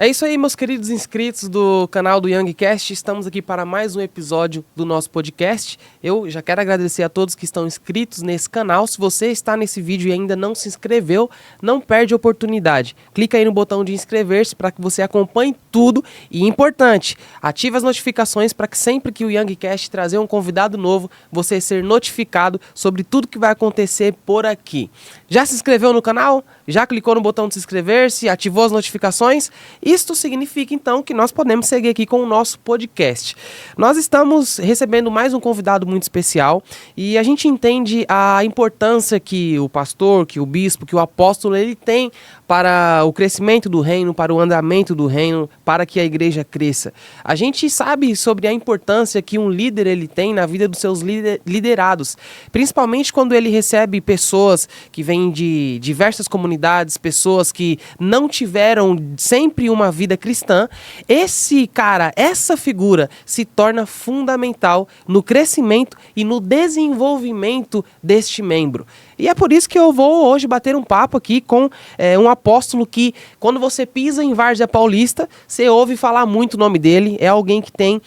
É isso aí, meus queridos inscritos do canal do Youngcast. Estamos aqui para mais um episódio do nosso podcast. Eu já quero agradecer a todos que estão inscritos nesse canal. Se você está nesse vídeo e ainda não se inscreveu, não perde a oportunidade. Clica aí no botão de inscrever-se para que você acompanhe tudo. E importante, ative as notificações para que sempre que o Youngcast trazer um convidado novo, você ser notificado sobre tudo que vai acontecer por aqui. Já se inscreveu no canal? Já clicou no botão de se inscrever-se? Ativou as notificações? Isto significa, então, que nós podemos seguir aqui com o nosso podcast. Nós estamos recebendo mais um convidado muito especial e a gente entende a importância que o pastor, que o bispo, que o apóstolo, ele tem para o crescimento do reino, para o andamento do reino, para que a igreja cresça. A gente sabe sobre a importância que um líder ele tem na vida dos seus liderados, principalmente quando ele recebe pessoas que vêm de diversas comunidades, pessoas que não tiveram sempre uma vida cristã. Essa figura se torna fundamental no crescimento e no desenvolvimento deste membro. E é por isso que eu vou hoje bater um papo aqui com um apóstolo que, quando você pisa em Várzea Paulista, você ouve falar muito o nome dele. É alguém que tem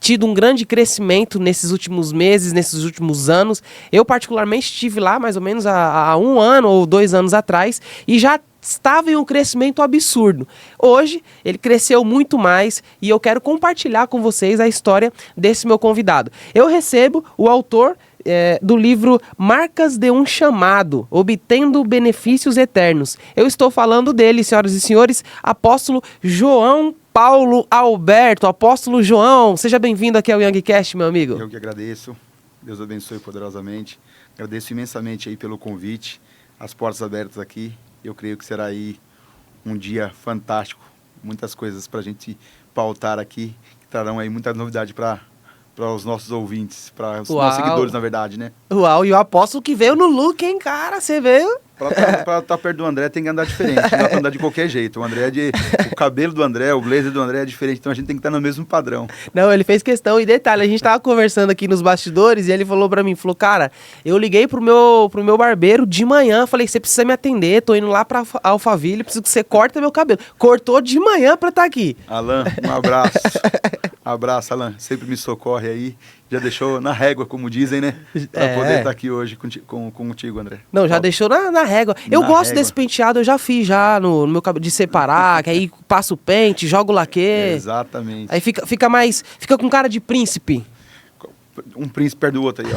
tido um grande crescimento nesses últimos meses, nesses últimos anos. Eu, particularmente, estive lá mais ou menos há 1 ano ou 2 anos atrás e já estava em um crescimento absurdo. Hoje, ele cresceu muito mais e eu quero compartilhar com vocês a história desse meu convidado. Eu recebo o autor do livro Marcas de um Chamado, Obtendo Benefícios Eternos. Eu estou falando dele, senhoras e senhores, apóstolo João Paulo Alberto. Apóstolo João, seja bem-vindo aqui ao Youngcast, meu amigo. Eu que agradeço, Deus abençoe poderosamente. Agradeço imensamente aí pelo convite, as portas abertas aqui. Eu creio que será aí um dia fantástico, muitas coisas para a gente pautar aqui, que trarão aí muita novidade para os nossos ouvintes, para os nossos seguidores, na verdade, né? Uau, e o apóstolo que veio no look, hein, cara? Você veio? Para estar perto do André tem que andar diferente, não dá para andar de qualquer jeito. O cabelo do André, o blazer do André é diferente, então a gente tem que estar no mesmo padrão. Não, ele fez questão, e detalhe, a gente tava conversando aqui nos bastidores e ele falou pra mim, cara, eu liguei pro meu barbeiro de manhã, falei, você precisa me atender, tô indo lá pra Alphaville, preciso que você corte meu cabelo. Cortou de manhã pra estar aqui. Alan, um abraço. Abraço, Alan, sempre me socorre aí. Já deixou na régua, como dizem, né? Pra poder estar aqui hoje contigo, André. Não, já deixou na régua. Eu gosto desse penteado, eu já fiz já no meu cabelo, de separar, que aí passa o pente, joga o laque. Exatamente. Aí fica com cara de príncipe. Um príncipe perto do outro aí, ó.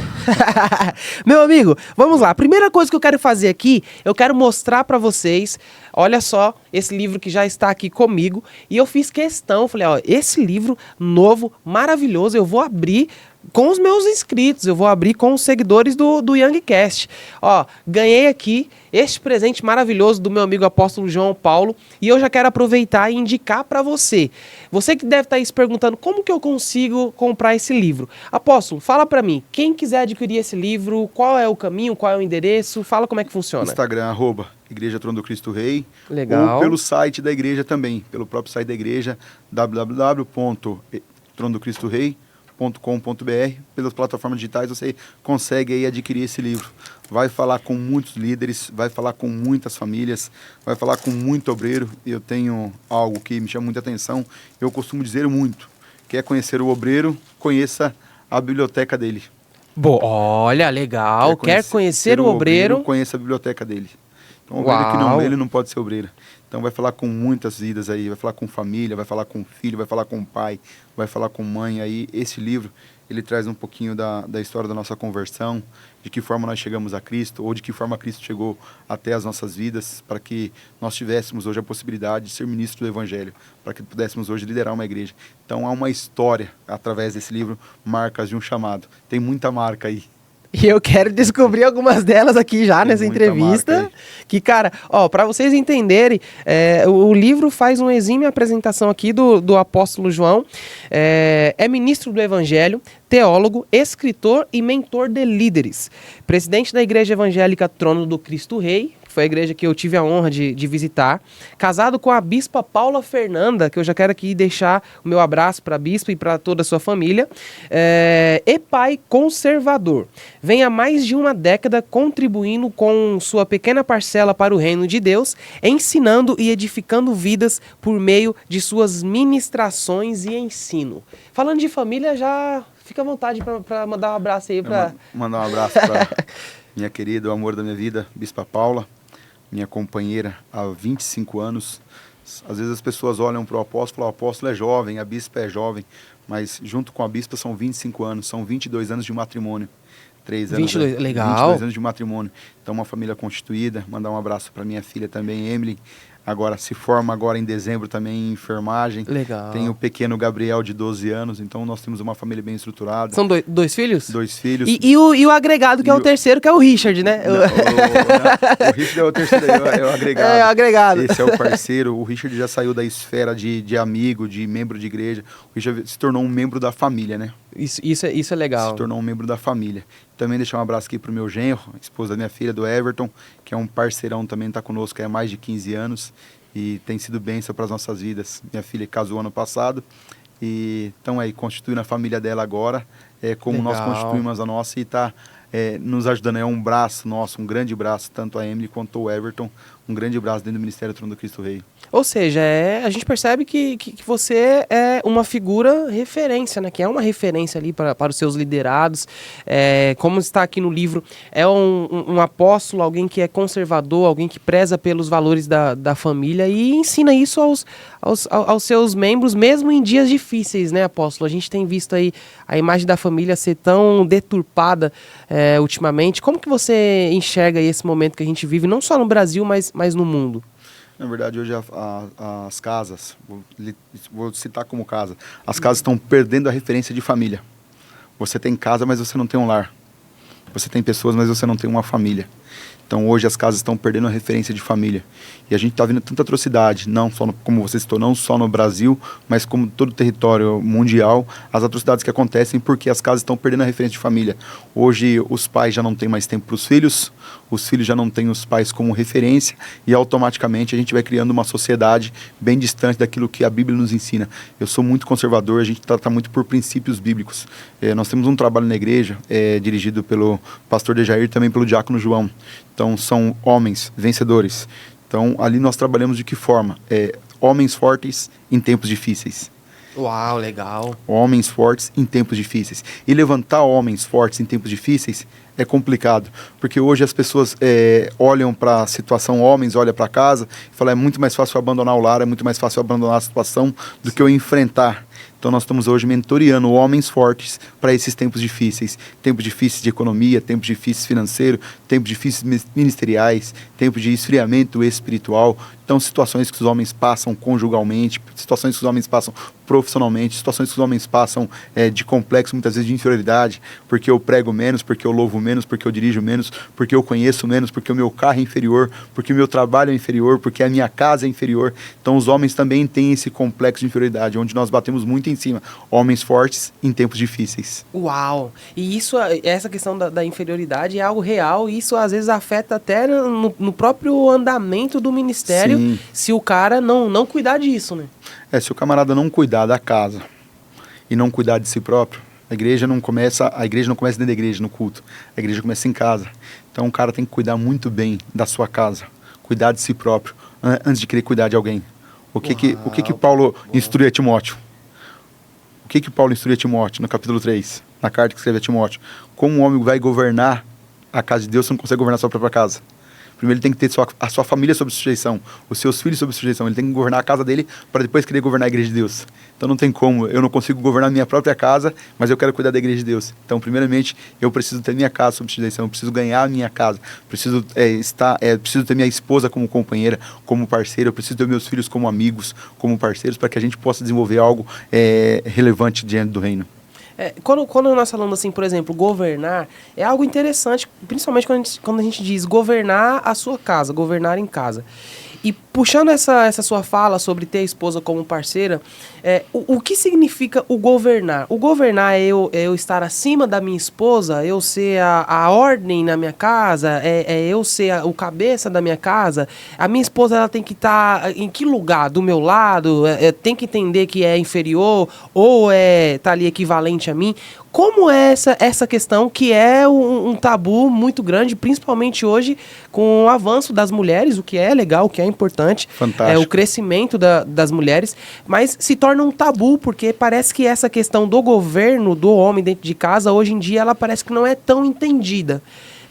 Meu amigo, vamos lá. A primeira coisa que eu quero fazer aqui, eu quero mostrar pra vocês, olha só, esse livro que já está aqui comigo. E eu fiz questão, falei, ó, esse livro novo, maravilhoso, eu vou abrir com os meus inscritos, eu vou abrir com os seguidores do Youngcast. Ó, ganhei aqui este presente maravilhoso do meu amigo apóstolo João Paulo e eu já quero aproveitar e indicar para você. Você que deve estar aí se perguntando como que eu consigo comprar esse livro. Apóstolo, fala para mim, quem quiser adquirir esse livro, qual é o caminho, qual é o endereço, fala como é que funciona. Instagram, @Igreja Trono do Cristo Rei. Legal. Ou pelo site da igreja também, pelo próprio site da igreja, www.tronodocristo.rei.com.br. Pelas plataformas digitais você consegue aí adquirir esse livro. Vai falar com muitos líderes, vai falar com muitas famílias, vai falar com muito obreiro. Eu tenho algo que me chama muita atenção, eu costumo dizer muito. Quer conhecer o obreiro, conheça a biblioteca dele. Olha, legal. Quer conhecer o obreiro, conheça a biblioteca dele. Então, o obreiro que não lê, ele não pode ser obreiro. Então, vai falar com muitas vidas aí, vai falar com família, vai falar com filho, vai falar com pai, vai falar com mãe aí. Esse livro, ele traz um pouquinho da história da nossa conversão, de que forma nós chegamos a Cristo, ou de que forma Cristo chegou até as nossas vidas, para que nós tivéssemos hoje a possibilidade de ser ministro do Evangelho, para que pudéssemos hoje liderar uma igreja. Então, há uma história, através desse livro, Marcas de um Chamado. Tem muita marca aí. E eu quero descobrir algumas delas aqui já nessa entrevista. Que, cara, ó, pra vocês entenderem, o livro faz uma exímia apresentação aqui do apóstolo João. É ministro do Evangelho, teólogo, escritor e mentor de líderes. Presidente da Igreja Evangélica Trono do Cristo Rei, que foi a igreja que eu tive a honra de visitar. Casado com a bispa Paula Fernanda, que eu já quero aqui deixar o meu abraço para a bispa e para toda a sua família. E pai conservador. Vem há mais de uma década contribuindo com sua pequena parcela para o reino de Deus, ensinando e edificando vidas por meio de suas ministrações e ensino. Falando de família, já fica à vontade para mandar um abraço aí para... Mandar um abraço para minha querida, o amor da minha vida, Bispa Paula, minha companheira há 25 anos. Às vezes as pessoas olham para o apóstolo e falam, o apóstolo é jovem, a bispa é jovem, mas junto com a bispa são 25 anos, são 22 anos de matrimônio. 3 anos, 22, legal. 22 anos de matrimônio. Então, uma família constituída. Mandar um abraço para minha filha também, Emily. Agora se forma agora em dezembro também em enfermagem. Legal. Tem o pequeno Gabriel de 12 anos. Então, nós temos uma família bem estruturada. São dois filhos? 2 filhos. E o agregado, que é o terceiro, que é o Richard, né? Não, o Richard é o terceiro, é o agregado. É o agregado. Esse é o parceiro. O Richard já saiu da esfera de amigo, de membro de igreja. O Richard se tornou um membro da família, né? Isso é legal. Se tornou um membro da família. Também deixar um abraço aqui pro meu genro, esposa da minha filha, do Everton, que é um parceirão também, está conosco há mais de 15 anos e tem sido bênção para as nossas vidas. Minha filha casou ano passado e estão aí constituindo a família dela agora, como legal. Nós constituímos a nossa e está nos ajudando. É um braço nosso, um grande braço, tanto a Emily quanto o Everton, um grande braço dentro do Ministério Trono do Cristo Rei. Ou seja, a gente percebe que você é uma figura referência, né? Que é uma referência ali para os seus liderados. Como está aqui no livro, é um apóstolo, alguém que é conservador, alguém que preza pelos valores da família e ensina isso aos seus membros, mesmo em dias difíceis, né, apóstolo? A gente tem visto aí a imagem da família ser tão deturpada ultimamente. Como que você enxerga aí esse momento que a gente vive, não só no Brasil, mas no mundo? Na verdade, hoje as casas, vou citar como casa, as casas estão perdendo a referência de família. Você tem casa, mas você não tem um lar. Você tem pessoas, mas você não tem uma família. Então, hoje as casas estão perdendo a referência de família. E a gente está vendo tanta atrocidade, não só, como você citou, não só no Brasil, mas como todo o território mundial, as atrocidades que acontecem porque as casas estão perdendo a referência de família. Hoje, os pais já não têm mais tempo para os filhos já não têm os pais como referência e automaticamente a gente vai criando uma sociedade bem distante daquilo que a Bíblia nos ensina. Eu sou muito conservador, a gente trata muito por princípios bíblicos. Nós temos um trabalho na igreja, dirigido pelo pastor Dejair e também pelo diácono João. Então, são homens vencedores. Então, ali nós trabalhamos de que forma? Homens fortes em tempos difíceis. Uau, legal. Homens fortes em tempos difíceis. E levantar homens fortes em tempos difíceis é complicado, porque hoje as pessoas olham para a situação, homens olham para casa e falam, é muito mais fácil abandonar o lar, é muito mais fácil abandonar a situação do que eu enfrentar. Então nós estamos hoje mentoreando homens fortes para esses tempos difíceis de economia, tempos difíceis financeiro, tempos difíceis ministeriais, tempos de esfriamento espiritual. Então situações que os homens passam conjugalmente, situações que os homens passam profissionalmente, situações que os homens passam de complexo, muitas vezes de inferioridade, porque eu prego menos, porque eu louvo menos, porque eu dirijo menos, porque eu conheço menos, porque o meu carro é inferior, porque o meu trabalho é inferior, porque a minha casa é inferior. Então os homens também têm esse complexo de inferioridade, onde nós batemos muito em cima. Homens fortes em tempos difíceis. Uau! E essa questão da inferioridade é algo real e isso às vezes afeta até no próprio andamento do ministério. Sim. Se o cara não cuidar disso, né? Se o camarada não cuidar da casa e não cuidar de si próprio, a igreja não começa dentro da igreja, no culto. A igreja começa em casa. Então o cara tem que cuidar muito bem da sua casa, cuidar de si próprio, antes de querer cuidar de alguém. O que Paulo instrui a Timóteo? O que Paulo instrui a Timóteo no capítulo 3, na carta que escreve a Timóteo? Como um homem vai governar a casa de Deus se não consegue governar a sua própria casa? Primeiro ele tem que ter a sua família sob sujeição, os seus filhos sob sujeição. Ele tem que governar a casa dele para depois querer governar a igreja de Deus. Então não tem como, eu não consigo governar a minha própria casa, mas eu quero cuidar da igreja de Deus. Então primeiramente eu preciso ter minha casa sob sujeição, eu preciso ganhar a minha casa, preciso preciso ter minha esposa como companheira, como parceira, eu preciso ter meus filhos como amigos, como parceiros, para que a gente possa desenvolver algo relevante diante do reino. Quando nós falamos assim, por exemplo, governar, é algo interessante, principalmente quando a gente diz governar a sua casa, governar em casa. E puxando essa sua fala sobre ter a esposa como parceira, o que significa o governar? O governar é eu estar acima da minha esposa, eu ser a ordem na minha casa, eu ser o cabeça da minha casa. A minha esposa ela tem que estar em que lugar? Do meu lado? Tem que entender que é inferior ou tá ali equivalente a mim? Como é essa questão que é um tabu muito grande, principalmente hoje com o avanço das mulheres, o que é legal, o que é importante, o crescimento das mulheres, mas se torna um tabu porque parece que essa questão do governo, do homem dentro de casa, hoje em dia ela parece que não é tão entendida.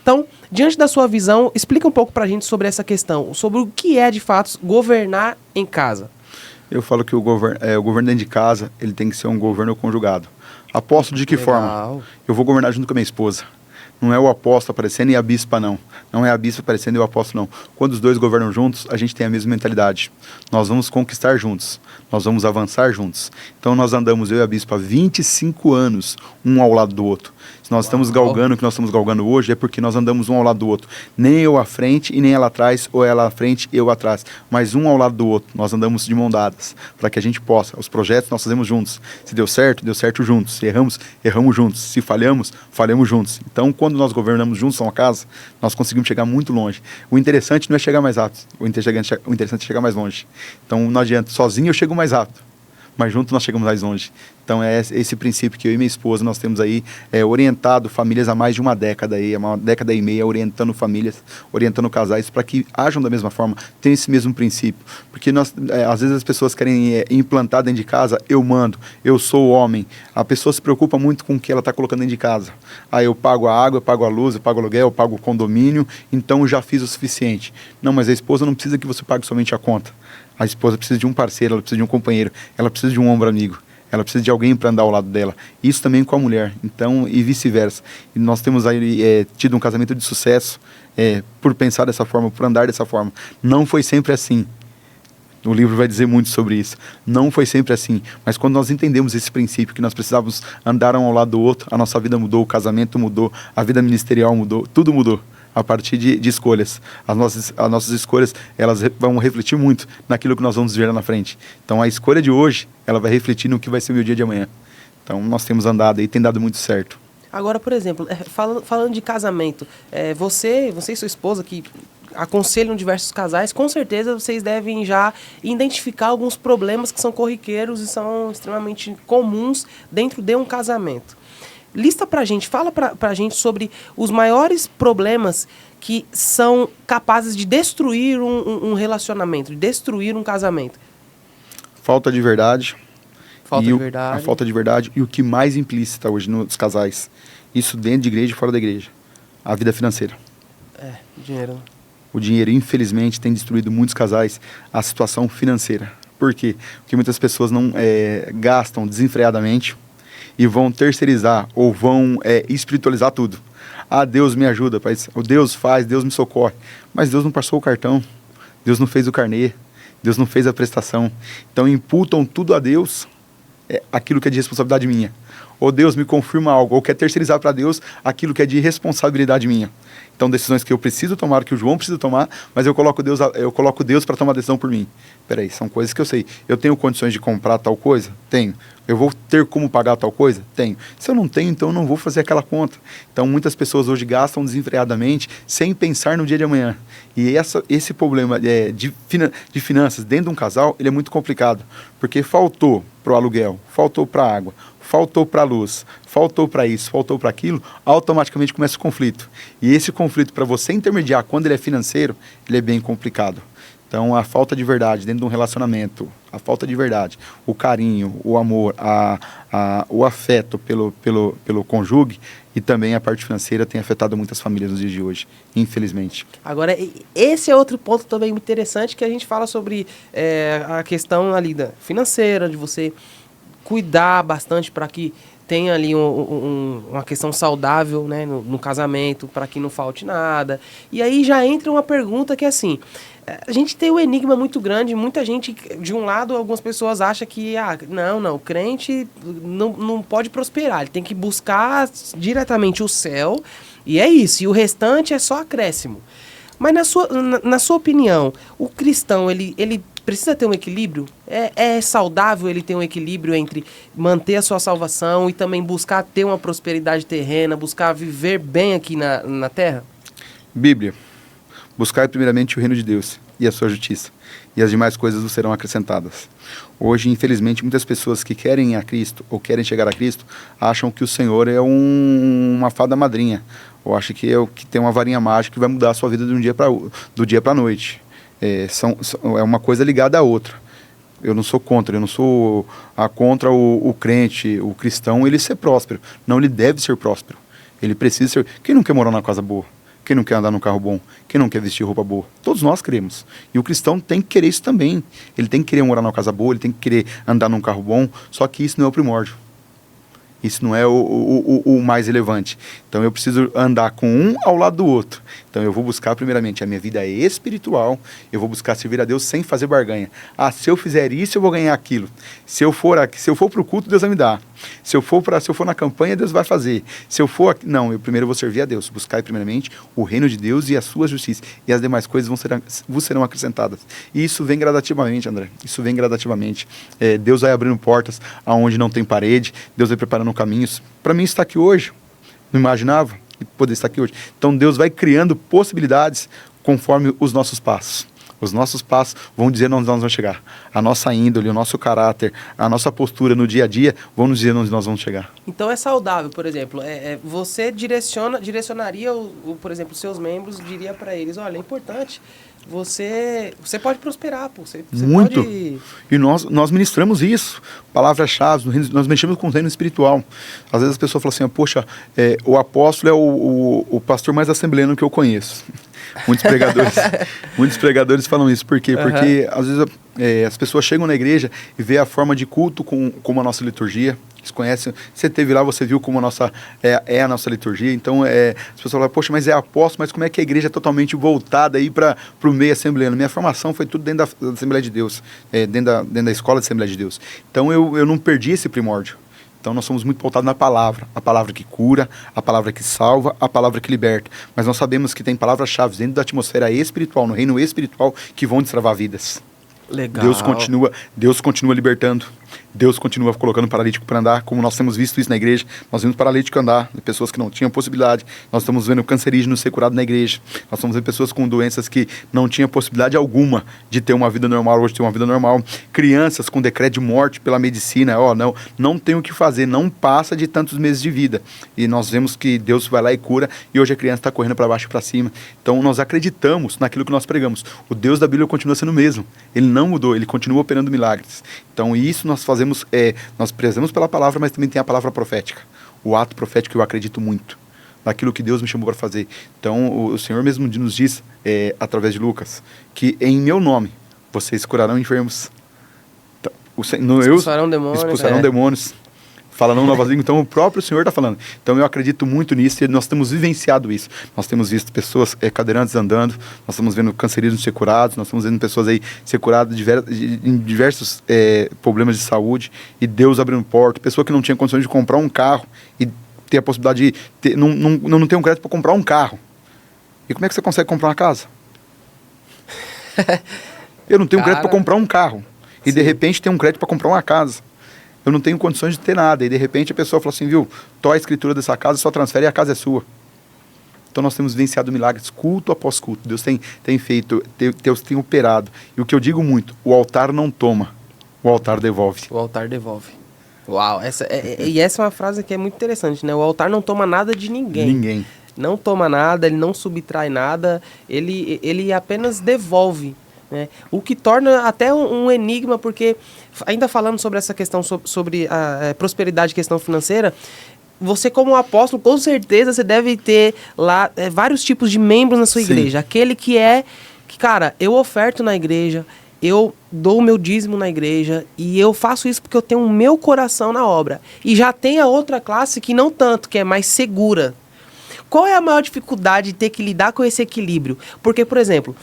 Então, diante da sua visão, explica um pouco pra gente sobre essa questão, sobre o que é de fato governar em casa. Eu falo que o governo dentro de casa, ele tem que ser um governo conjugado. Apóstolo de que forma? Eu vou governar junto com a minha esposa. Não é o apóstolo aparecendo e a bispa não. Não é a bispa aparecendo e o apóstolo não. Quando os dois governam juntos, a gente tem a mesma mentalidade. Nós vamos conquistar juntos. Nós vamos avançar juntos. Então nós andamos, eu e a bispa, há 25 anos, um ao lado do outro. Se nós estamos galgando o que nós estamos galgando hoje, é porque nós andamos um ao lado do outro. Nem eu à frente e nem ela atrás, ou ela à frente e eu atrás. Mas um ao lado do outro. Nós andamos de mão dadas, para que a gente possa. Os projetos nós fazemos juntos. Se deu certo juntos. Se erramos, erramos juntos. Se falhamos, falhamos juntos. Então, quando nós governamos juntos uma casa, nós conseguimos chegar muito longe. O interessante não é chegar mais rápido. O interessante é chegar mais longe. Então, não adianta. Sozinho eu chego mais rápido, mas juntos nós chegamos mais longe. Então é esse princípio que eu e minha esposa nós temos aí orientado famílias há mais de uma década aí, uma década e meia, orientando famílias, orientando casais para que ajam da mesma forma, tenham esse mesmo princípio. Porque às vezes as pessoas querem implantar dentro de casa, eu mando, eu sou o homem. A pessoa se preocupa muito com o que ela está colocando dentro de casa. Eu pago a água, eu pago a luz, eu pago o aluguel, eu pago o condomínio, então eu já fiz o suficiente. Não, mas a esposa não precisa que você pague somente a conta. A esposa precisa de um parceiro, ela precisa de um companheiro, ela precisa de um ombro amigo, ela precisa de alguém para andar ao lado dela. Isso também com a mulher, então, e vice-versa. E nós temos aí tido um casamento de sucesso por pensar dessa forma, por andar dessa forma. Não foi sempre assim. O livro vai dizer muito sobre isso. Não foi sempre assim. Mas quando nós entendemos esse princípio, que nós precisávamos andar um ao lado do outro, a nossa vida mudou, o casamento mudou, a vida ministerial mudou, tudo mudou. A partir de escolhas. As nossas escolhas, elas vão refletir muito naquilo que nós vamos ver lá na frente. Então, a escolha de hoje, ela vai refletir no que vai ser o meu dia de amanhã. Então, nós temos andado e tem dado muito certo. Agora, por exemplo, falando de casamento, você e sua esposa que aconselham diversos casais, com certeza vocês devem já identificar alguns problemas que são corriqueiros e são extremamente comuns dentro de um casamento. Lista pra gente, fala pra gente sobre os maiores problemas que são capazes de destruir um relacionamento, de destruir um casamento. Falta de verdade. A falta de verdade e o que mais implícita hoje nos casais. Isso dentro de igreja e fora da igreja. A vida financeira. Dinheiro. O dinheiro, infelizmente, tem destruído muitos casais, a situação financeira. Por quê? Porque muitas pessoas não gastam desenfreadamente e vão terceirizar ou vão espiritualizar tudo. Deus me ajuda, pai. Deus faz, Deus me socorre. Mas Deus não passou o cartão, Deus não fez o carnê, Deus não fez a prestação. Então imputam tudo a Deus, aquilo que é de responsabilidade minha. Ou Deus me confirma algo, ou quer terceirizar para Deus aquilo que é de responsabilidade minha. Então, decisões que eu preciso tomar, que o João precisa tomar, mas eu coloco Deus para tomar a decisão por mim. Peraí, são coisas que eu sei. Eu tenho condições de comprar tal coisa? Tenho. Eu vou ter como pagar tal coisa? Tenho. Se eu não tenho, então eu não vou fazer aquela conta. Então, muitas pessoas hoje gastam desenfreadamente sem pensar no dia de amanhã. E esse problema de finanças dentro de um casal, ele é muito complicado. Porque faltou para o aluguel, faltou para a água, faltou para a luz, faltou para isso, faltou para aquilo, automaticamente começa o conflito. E esse conflito, para você intermediar quando ele é financeiro, ele é bem complicado. Então, a falta de verdade dentro de um relacionamento, a falta de verdade, o carinho, o amor, o afeto pelo cônjuge e também a parte financeira tem afetado muitas famílias nos dias de hoje, infelizmente. Agora, esse é outro ponto também muito interessante que a gente fala sobre a questão ali financeira, de você cuidar bastante para que tenha ali uma questão saudável, né, no casamento, para que não falte nada. E aí já entra uma pergunta que é assim, a gente tem um enigma muito grande, muita gente, de um lado, algumas pessoas acham que, não, o crente não pode prosperar, ele tem que buscar diretamente o céu, e é isso, e o restante é só acréscimo. Mas na sua opinião, o cristão, ele precisa ter um equilíbrio? É saudável ele ter um equilíbrio entre manter a sua salvação e também buscar ter uma prosperidade terrena, buscar viver bem aqui na terra? Bíblia. Buscai primeiramente o reino de Deus e a sua justiça, e as demais coisas vos serão acrescentadas. Hoje, infelizmente, muitas pessoas que querem ir a Cristo ou querem chegar a Cristo acham que o Senhor é uma fada madrinha, ou acham que tem uma varinha mágica que vai mudar a sua vida do dia para a noite. É uma coisa ligada à outra. Eu não sou contra, eu não sou contra o crente, o cristão, ele ser próspero. Não, ele deve ser próspero. Ele precisa ser... Quem não quer morar numa casa boa? Quem não quer andar num carro bom? Quem não quer vestir roupa boa? Todos nós queremos. E o cristão tem que querer isso também. Ele tem que querer morar numa casa boa, ele tem que querer andar num carro bom, só que isso não é o primórdio. Isso não é o mais relevante. Então eu preciso andar com um ao lado do outro. Então eu vou buscar primeiramente a minha vida espiritual, eu vou buscar servir a Deus sem fazer barganha. Se eu fizer isso, eu vou ganhar aquilo. Se eu for para o culto, Deus vai me dar. Se eu for na campanha, Deus vai fazer. Se eu for... Não, eu primeiro vou servir a Deus. Buscar primeiramente o reino de Deus e a sua justiça. E as demais coisas vos serão acrescentadas. E isso vem gradativamente, André. Isso vem gradativamente. Deus vai abrindo portas aonde não tem parede. Deus vai preparando caminhos. Para mim estar aqui hoje, não imaginava poder estar aqui hoje. Então Deus vai criando possibilidades conforme os nossos passos. Os nossos passos vão dizer onde nós vamos chegar. A nossa índole, o nosso caráter, a nossa postura no dia a dia vão nos dizer onde nós vamos chegar. Então é saudável, por exemplo, você direcionaria, por exemplo, os seus membros, diria para eles, olha, é importante, você pode prosperar, pô. Você muito. Pode... E nós ministramos isso, palavras-chave, nós mexemos com o reino espiritual. Às vezes as pessoas falam assim, poxa, o apóstolo é o pastor mais assembleano que eu conheço. Muitos pregadores falam isso. Por quê? Porque às vezes as pessoas chegam na igreja e vê a forma de culto como a nossa liturgia. Eles conhecem, você esteve lá, você viu como a nossa liturgia. Então as pessoas falam, poxa, mas é apóstolo, mas como é que a igreja é totalmente voltada aí para o meio assembleano? Minha formação foi tudo dentro da Assembleia de Deus, dentro da escola da Assembleia de Deus. Então eu não perdi esse primórdio. Então nós somos muito pautados na palavra, a palavra que cura, a palavra que salva, a palavra que liberta. Mas nós sabemos que tem palavras-chave dentro da atmosfera espiritual, no reino espiritual, que vão destravar vidas. Legal. Deus continua libertando. Deus continua colocando paralítico para andar, como nós temos visto isso na igreja. Nós vimos paralítico andar, pessoas que não tinham possibilidade. Nós estamos vendo cancerígeno ser curado na igreja. Nós estamos vendo pessoas com doenças que não tinham possibilidade alguma de ter uma vida normal, hoje ter uma vida normal. Crianças com decreto de morte pela medicina, não tem o que fazer, não passa de tantos meses de vida. E nós vemos que Deus vai lá e cura, e hoje a criança está correndo para baixo e para cima. Então nós acreditamos naquilo que nós pregamos. O Deus da Bíblia continua sendo o mesmo. Ele não mudou, ele continua operando milagres. Então isso nós fazemos, nós prezamos pela palavra, mas também tem a palavra profética. O ato profético eu acredito muito naquilo que Deus me chamou para fazer. Então o Senhor mesmo nos diz, através de Lucas, que em meu nome vocês curarão enfermos. Então, expulsarão demônios. Falarão novas línguas. Então o próprio Senhor está falando. Então eu acredito muito nisso e nós temos vivenciado isso. Nós temos visto pessoas cadeirantes andando, nós estamos vendo cancerígenos ser curados, nós estamos vendo pessoas aí ser curadas em diversos problemas de saúde, e Deus abrindo porta, pessoa que não tinha condições de comprar um carro e ter a possibilidade de não ter um crédito para comprar um carro. E como é que você consegue comprar uma casa? Eu não tenho crédito para comprar um carro. E de repente tem um crédito para comprar uma casa. Eu não tenho condições de ter nada. E de repente a pessoa fala assim, viu, a escritura dessa casa, só transfere e a casa é sua. Então nós temos vivenciado milagres culto após culto. Deus tem feito, Deus tem operado. E o que eu digo muito, o altar não toma, o altar devolve. O altar devolve. Uau, essa é uma frase que é muito interessante, né? O altar não toma nada de ninguém. Ninguém. Não toma nada, ele não subtrai nada, ele apenas devolve. Né? O que torna até um enigma, porque ainda falando sobre essa questão, sobre a prosperidade, questão financeira, você como apóstolo, com certeza você deve ter lá vários tipos de membros na sua igreja. Aquele que cara, eu oferto na igreja, eu dou o meu dízimo na igreja e eu faço isso porque eu tenho o meu coração na obra. E já tem a outra classe que não tanto, que é mais segura. qual é a maior dificuldade de ter que lidar com esse equilíbrio? Porque, por exemplo,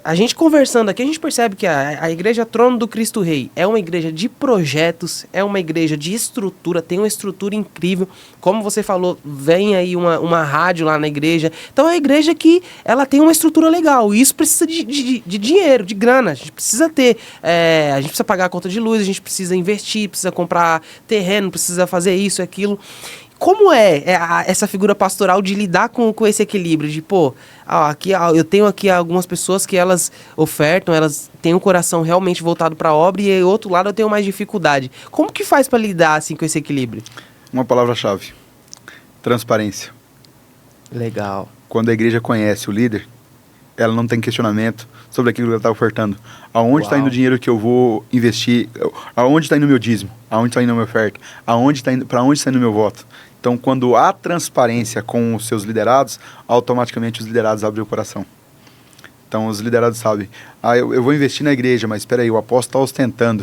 a gente conversando aqui, a gente percebe que a Igreja Trono do Cristo Rei é uma igreja de projetos, é uma igreja de estrutura, tem uma estrutura incrível. Como você falou, vem aí uma rádio lá na igreja. Então é uma igreja que ela tem uma estrutura legal. E isso precisa de dinheiro, de grana. A gente precisa ter. A gente precisa pagar a conta de luz, a gente precisa investir, precisa comprar terreno, precisa fazer isso e aquilo. Como essa figura pastoral de lidar com esse equilíbrio? De, eu tenho aqui algumas pessoas que elas ofertam, elas têm um coração realmente voltado para a obra, e outro lado eu tenho mais dificuldade. Como que faz para lidar assim, com esse equilíbrio? Uma palavra-chave: transparência. Legal. Quando a igreja conhece o líder, ela não tem questionamento sobre aquilo que ela está ofertando. Aonde está indo o dinheiro que eu vou investir? Aonde está indo o meu dízimo? Aonde está indo a minha oferta? Para onde está indo o meu voto? Então, quando há transparência com os seus liderados, automaticamente os liderados abrem o coração. Então, os liderados sabem, eu vou investir na igreja, mas espera aí, o apóstolo está ostentando,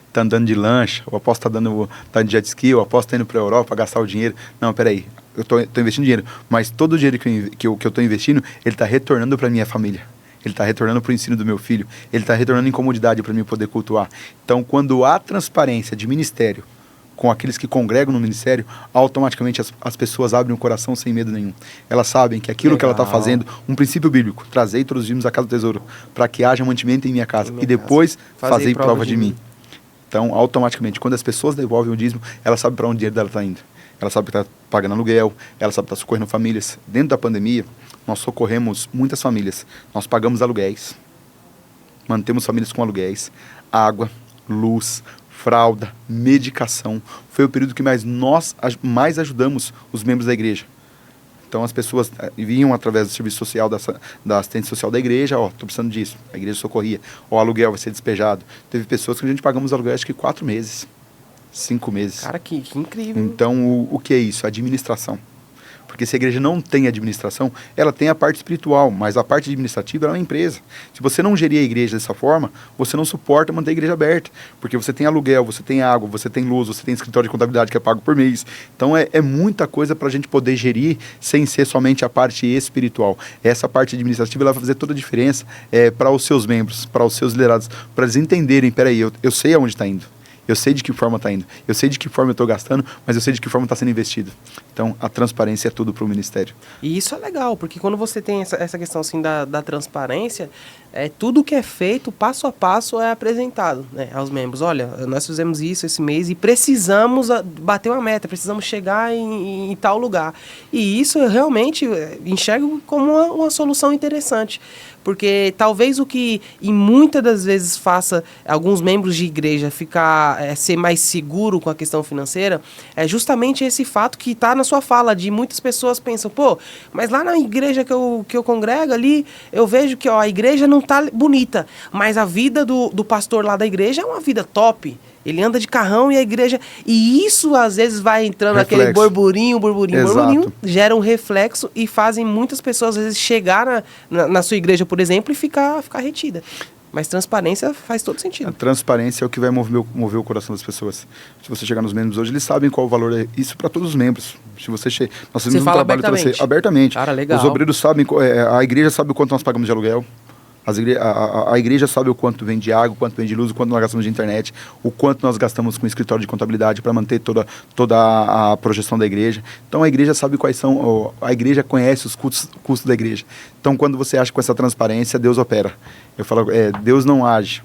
está andando de lancha, o apóstolo está de jet ski, o apóstolo está indo para a Europa para gastar o dinheiro. Não, espera aí, eu estou investindo dinheiro, mas todo o dinheiro que eu estou investindo, ele está retornando para a minha família. Ele está retornando para o ensino do meu filho. Ele está retornando em comodidade para mim poder cultuar. Então, quando há transparência de ministério com aqueles que congregam no ministério, automaticamente as pessoas abrem o coração sem medo nenhum. Elas sabem que aquilo que ela está fazendo, um princípio bíblico, trazei todos os dízimos à casa do tesouro, para que haja mantimento em minha casa, e depois fazei prova de mim. Então, automaticamente, quando as pessoas devolvem o dízimo, ela sabe para onde o dinheiro dela está indo. Ela sabe que está pagando aluguel, ela sabe que está socorrendo famílias. Dentro da pandemia, nós socorremos muitas famílias. Nós pagamos aluguéis, mantemos famílias com aluguéis, água, luz, fralda, medicação. Foi o período que nós mais ajudamos os membros da igreja. Então as pessoas vinham através do serviço social, da assistência social da igreja, estou precisando disso, a igreja socorria, o aluguel vai ser despejado. Teve pessoas que a gente pagamos aluguel acho que 4 meses, 5 meses. Cara, que incrível. Então o que é isso? Administração. Porque se a igreja não tem administração, ela tem a parte espiritual, mas a parte administrativa é uma empresa. Se você não gerir a igreja dessa forma, você não suporta manter a igreja aberta. Porque você tem aluguel, você tem água, você tem luz, você tem escritório de contabilidade que é pago por mês. Então é muita coisa para a gente poder gerir sem ser somente a parte espiritual. Essa parte administrativa ela vai fazer toda a diferença para os seus membros, para os seus liderados, para eles entenderem, peraí, eu sei aonde está indo. Eu sei de que forma está indo, eu sei de que forma eu estou gastando, mas eu sei de que forma está sendo investido. Então, a transparência é tudo para o ministério. E isso é legal, porque quando você tem essa questão assim, da transparência, tudo que é feito, passo a passo, é apresentado, né, aos membros. Olha, nós fizemos isso esse mês e precisamos bater uma meta, precisamos chegar em tal lugar. E isso eu realmente enxergo como uma solução interessante. Porque talvez o que, em muitas das vezes, faça alguns membros de igreja ser mais seguro com a questão financeira, é justamente esse fato que está na sua fala, de muitas pessoas pensam, mas lá na igreja que eu congrego ali, eu vejo que a igreja não está bonita, mas a vida do pastor lá da igreja é uma vida top. Ele anda de carrão e a igreja... E isso, às vezes, vai entrando aquele burburinho, gera um reflexo e fazem muitas pessoas, às vezes, chegar na sua igreja, por exemplo, e ficar retida. Mas transparência faz todo sentido. A transparência é o que vai mover o coração das pessoas. Se você chegar nos membros hoje, eles sabem qual o valor é isso para todos os membros. Se você nós temos um trabalho para você abertamente. Cara, legal. Os obreiros sabem, a igreja sabe o quanto nós pagamos de aluguel. A igreja sabe o quanto vem de água, o quanto vem de luz, o quanto nós gastamos de internet, o quanto nós gastamos com escritório de contabilidade para manter toda a projeção da igreja. Então a igreja sabe quais são, a igreja conhece os custos da igreja. Então quando você age com essa transparência, Deus opera. Eu falo, Deus não age,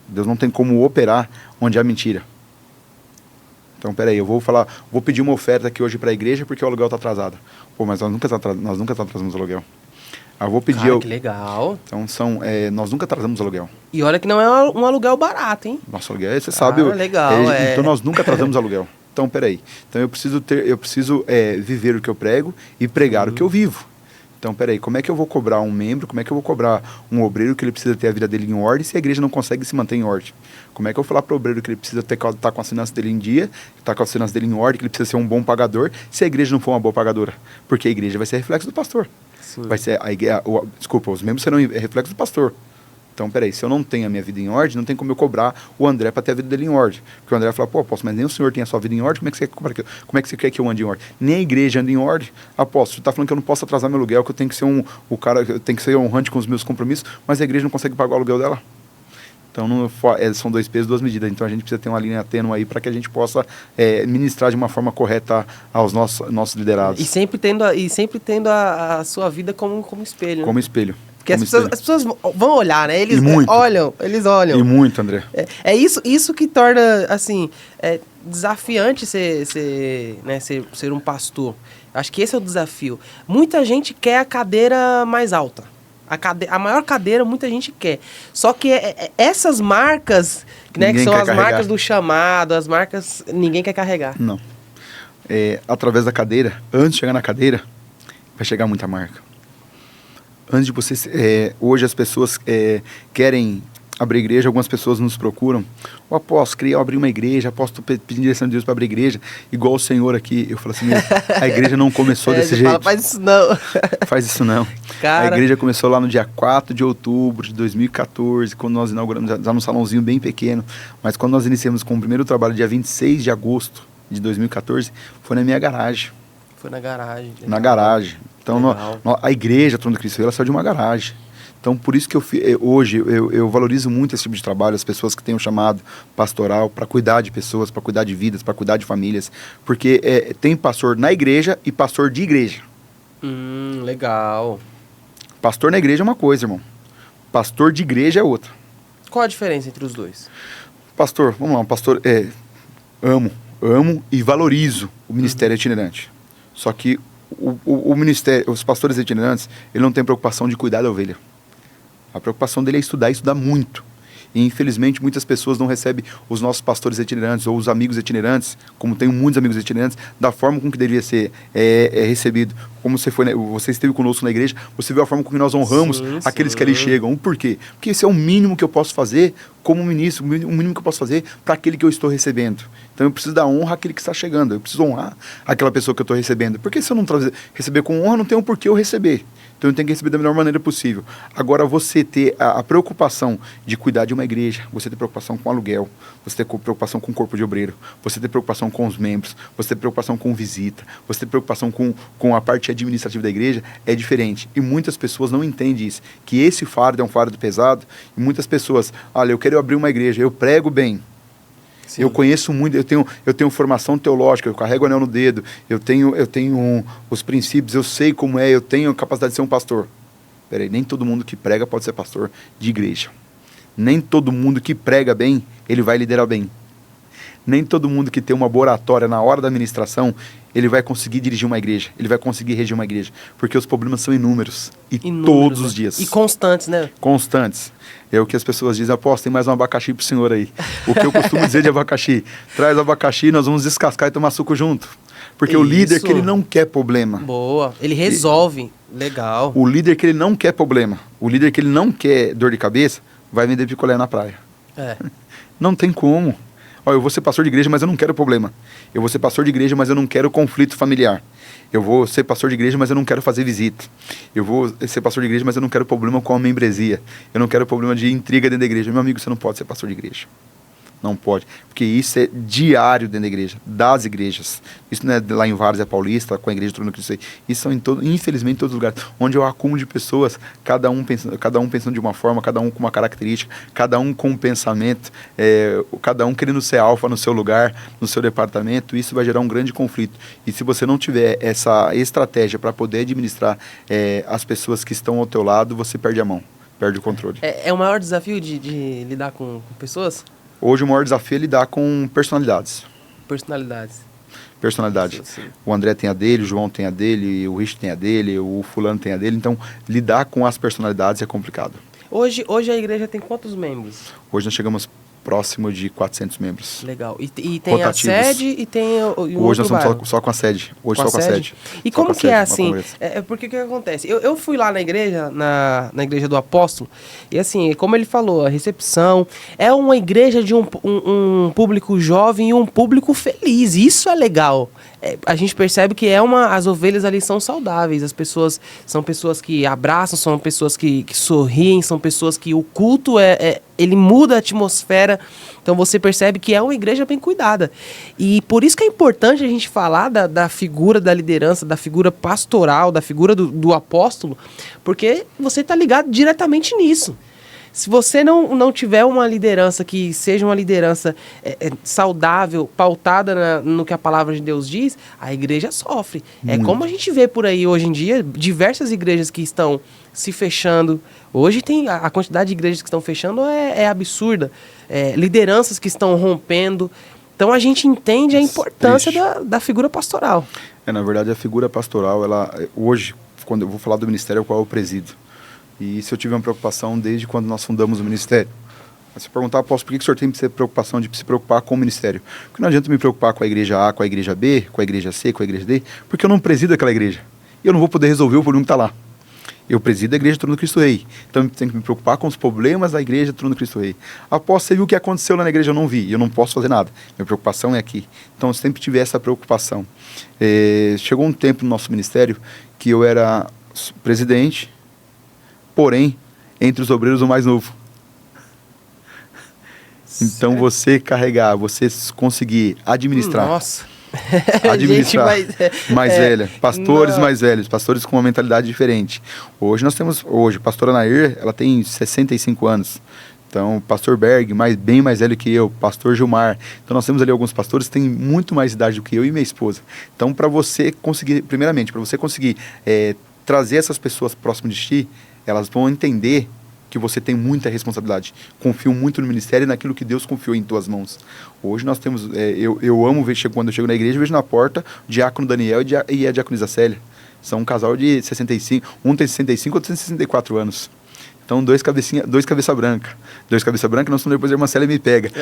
Deus não tem como operar onde há mentira. Então, peraí, eu vou pedir uma oferta aqui hoje para a igreja porque o aluguel está atrasado. Mas nós nunca atrasamos o aluguel. Eu vou pedir... que legal. Então, nós nunca trazemos aluguel. E olha que não é um aluguel barato, hein? Nosso aluguel, você sabe... Legal, Então, nós nunca trazemos aluguel. Então, peraí. Então, eu preciso viver o que eu prego e pregar o que eu vivo. Então, peraí, como é que eu vou cobrar um membro, como é que eu vou cobrar um obreiro que ele precisa ter a vida dele em ordem se a igreja não consegue se manter em ordem? Como é que eu vou falar para o obreiro que ele precisa estar com a assinância dele em dia, estar com a assinância dele em ordem, que ele precisa ser um bom pagador, se a igreja não for uma boa pagadora? Porque a igreja vai ser reflexo do pastor. Sim. Vai ser os membros serão reflexo do pastor. Então, peraí, se eu não tenho a minha vida em ordem, não tem como eu cobrar o André para ter a vida dele em ordem. Porque o André vai falar, pô, apóstolo, mas nem o senhor tem a sua vida em ordem, como é que você quer que eu ande em ordem? Nem a igreja anda em ordem. Apóstolo, você está falando que eu não posso atrasar meu aluguel, que eu tenho que ser o cara, eu tenho que ser honrante com os meus compromissos, mas a igreja não consegue pagar o aluguel dela. Então, são 2 pesos, 2 medidas. Então, a gente precisa ter uma linha tênue aí para que a gente possa ministrar de uma forma correta aos nossos liderados. E sempre tendo a sua vida como espelho. Como né? espelho. Porque as pessoas vão olhar, né? Eles olham. E muito, André. É isso que torna, assim, desafiante ser um pastor. Acho que esse é o desafio. Muita gente quer a cadeira mais alta. A maior cadeira muita gente quer. Só que essas marcas, né, que são as marcas do chamado, as marcas, ninguém quer carregar. Não. Através da cadeira, antes de chegar na cadeira, vai chegar muita marca. Antes de você... hoje as pessoas querem abrir igreja, algumas pessoas nos procuram. O apóstolo, abrir uma igreja, apóstolo pedindo direção de Deus para abrir igreja, igual o Senhor aqui. Eu falo assim, a igreja não começou desse jeito. Fala, faz isso não. Faz isso não. Cara... A igreja começou lá no dia 4 de outubro de 2014, quando nós inauguramos, já num salãozinho bem pequeno, mas quando nós iniciamos com o primeiro trabalho, dia 26 de agosto de 2014, foi na minha garagem. Foi na garagem. Na garagem. Então, a igreja, Trono de Cristo, ela saiu de uma garagem. Então, por isso que hoje eu valorizo muito esse tipo de trabalho, as pessoas que têm um chamado pastoral para cuidar de pessoas, para cuidar de vidas, para cuidar de famílias. Porque tem pastor na igreja e pastor de igreja. Legal. Pastor na igreja é uma coisa, irmão. Pastor de igreja é outra. Qual a diferença entre os dois? Pastor, vamos lá, pastor, amo e valorizo o ministério itinerante. Só que o ministério, os pastores itinerantes, ele não tem preocupação de cuidar da ovelha. A preocupação dele é estudar muito. E, infelizmente, muitas pessoas não recebem os nossos pastores itinerantes ou os amigos itinerantes, como tenho muitos amigos itinerantes, da forma com que deveria ser recebido. Como você esteve conosco na igreja, você viu a forma com que nós honramos aqueles que ali chegam. Por quê? Porque esse é o mínimo que eu posso fazer como ministro, o mínimo que eu posso fazer para aquele que eu estou recebendo. Então, eu preciso dar honra àquele que está chegando. Eu preciso honrar aquela pessoa que eu estou recebendo. Porque se eu não receber com honra, não tem um porquê eu receber. Então, eu tenho que receber da melhor maneira possível. Agora, você ter a preocupação de cuidar de uma igreja, você ter preocupação com aluguel, você ter preocupação com o corpo de obreiro, você ter preocupação com os membros, você ter preocupação com visita, você ter preocupação com a parte administrativa da igreja, é diferente. E muitas pessoas não entendem isso, que esse fardo é um fardo pesado, e muitas pessoas, olha, eu quero abrir uma igreja, eu prego bem, Sim. Eu conheço muito, eu tenho formação teológica, eu carrego o anel no dedo, eu tenho os princípios, eu sei como eu tenho a capacidade de ser um pastor. Peraí, nem todo mundo que prega pode ser pastor de igreja. Nem todo mundo que prega bem, ele vai liderar bem. Nem todo mundo que tem uma boa oratória na hora da administração, ele vai conseguir dirigir uma igreja, ele vai conseguir reger uma igreja. Porque os problemas são inúmeros. Todos os dias. E constantes, né? Constantes. É o que as pessoas dizem, apóstolo, tem mais um abacaxi pro senhor aí. O que eu costumo dizer de abacaxi? Traz abacaxi, nós vamos descascar e tomar suco junto. Porque o líder que ele não quer problema. Boa, ele resolve. Legal. O líder que ele não quer problema, o líder que ele não quer dor de cabeça, vai vender picolé na praia. Não tem como. Ó, eu vou ser pastor de igreja, mas eu não quero problema. Eu vou ser pastor de igreja, mas eu não quero conflito familiar. Eu vou ser pastor de igreja, mas eu não quero fazer visita. Eu vou ser pastor de igreja, mas eu não quero problema com a membresia. Eu não quero problema de intriga dentro da igreja. Meu amigo, você não pode ser pastor de igreja. Não pode, porque isso é diário dentro da igreja, das igrejas. Isso não é lá em Várzea Paulista, com a igreja de Trono de Cristo. Isso são, infelizmente, em todos os lugares, onde é o acúmulo de pessoas, cada um pensando de uma forma, cada um com uma característica, cada um com um pensamento, cada um querendo ser alfa no seu lugar, no seu departamento. Isso vai gerar um grande conflito. E se você não tiver essa estratégia para poder administrar as pessoas que estão ao teu lado, você perde a mão, perde o controle. É o maior desafio de lidar com pessoas? Hoje o maior desafio é lidar com personalidades. Personalidades. Sim. O André tem a dele, o João tem a dele, o Rich tem a dele, o fulano tem a dele. Então, lidar com as personalidades é complicado. Hoje a igreja tem quantos membros? Hoje nós chegamos próximo de 400 membros. Legal. E tem rotativos. A sede e tem o Hoje nós estamos só com a sede. Hoje só com a sede. E como que é assim? Porque o que acontece? Eu fui lá na igreja, na igreja do apóstolo, e assim, como ele falou, a recepção é uma igreja de um público jovem e um público feliz. Isso é legal. A gente percebe que as ovelhas ali são saudáveis. As pessoas são pessoas que abraçam, são pessoas que sorriem, são pessoas que o culto ele muda a atmosfera. Então você percebe que é uma igreja bem cuidada. E por isso que é importante a gente falar da figura da liderança, da figura pastoral, da figura do apóstolo, porque você está ligado diretamente nisso. Se você não tiver uma liderança que seja uma liderança saudável, pautada no que a palavra de Deus diz, a igreja sofre. Muito. É como a gente vê por aí hoje em dia, diversas igrejas que estão se fechando. Hoje tem a quantidade de igrejas que estão fechando é absurda. Lideranças que estão rompendo. Então a gente entende a importância da figura pastoral. Na verdade, a figura pastoral, hoje, quando eu vou falar do ministério ao qual eu presido, e isso eu tive uma preocupação desde quando nós fundamos o ministério. Se perguntar, apóstolo, por que o senhor tem preocupação de se preocupar com o ministério? Porque não adianta me preocupar com a igreja A, com a igreja B, com a igreja C, com a igreja D, porque eu não presido aquela igreja. E eu não vou poder resolver o problema que está lá. Eu presido a igreja do Trono do Cristo Rei. Então eu tenho que me preocupar com os problemas da igreja do Trono do Cristo Rei. Apóstolo, você viu o que aconteceu lá na igreja? Eu não vi. Eu não posso fazer nada. Minha preocupação é aqui. Então eu sempre tive essa preocupação. Chegou um tempo no nosso ministério que eu era presidente, porém, entre os obreiros, o mais novo. Então, você conseguir administrar. Nossa. Administrar mais velha. Pastores mais velhos, pastores com uma mentalidade diferente. Hoje nós temos, a pastora Nair, ela tem 65 anos. Então, o pastor Berg, bem mais velho que eu, pastor Gilmar. Então, nós temos ali alguns pastores que têm muito mais idade do que eu e minha esposa. Então, para você conseguir, primeiramente, trazer essas pessoas próximas de ti, elas vão entender que você tem muita responsabilidade. Confio muito no ministério e naquilo que Deus confiou em tuas mãos. Hoje nós temos, eu amo ver, quando eu chego na igreja, vejo na porta o diácono Daniel e a diaconisa Célia. São um casal de 65, um tem 65, outro tem 64 anos. Então, dois cabeça branca. Dois cabeça branca, nós estamos depois a irmã Célia me pega.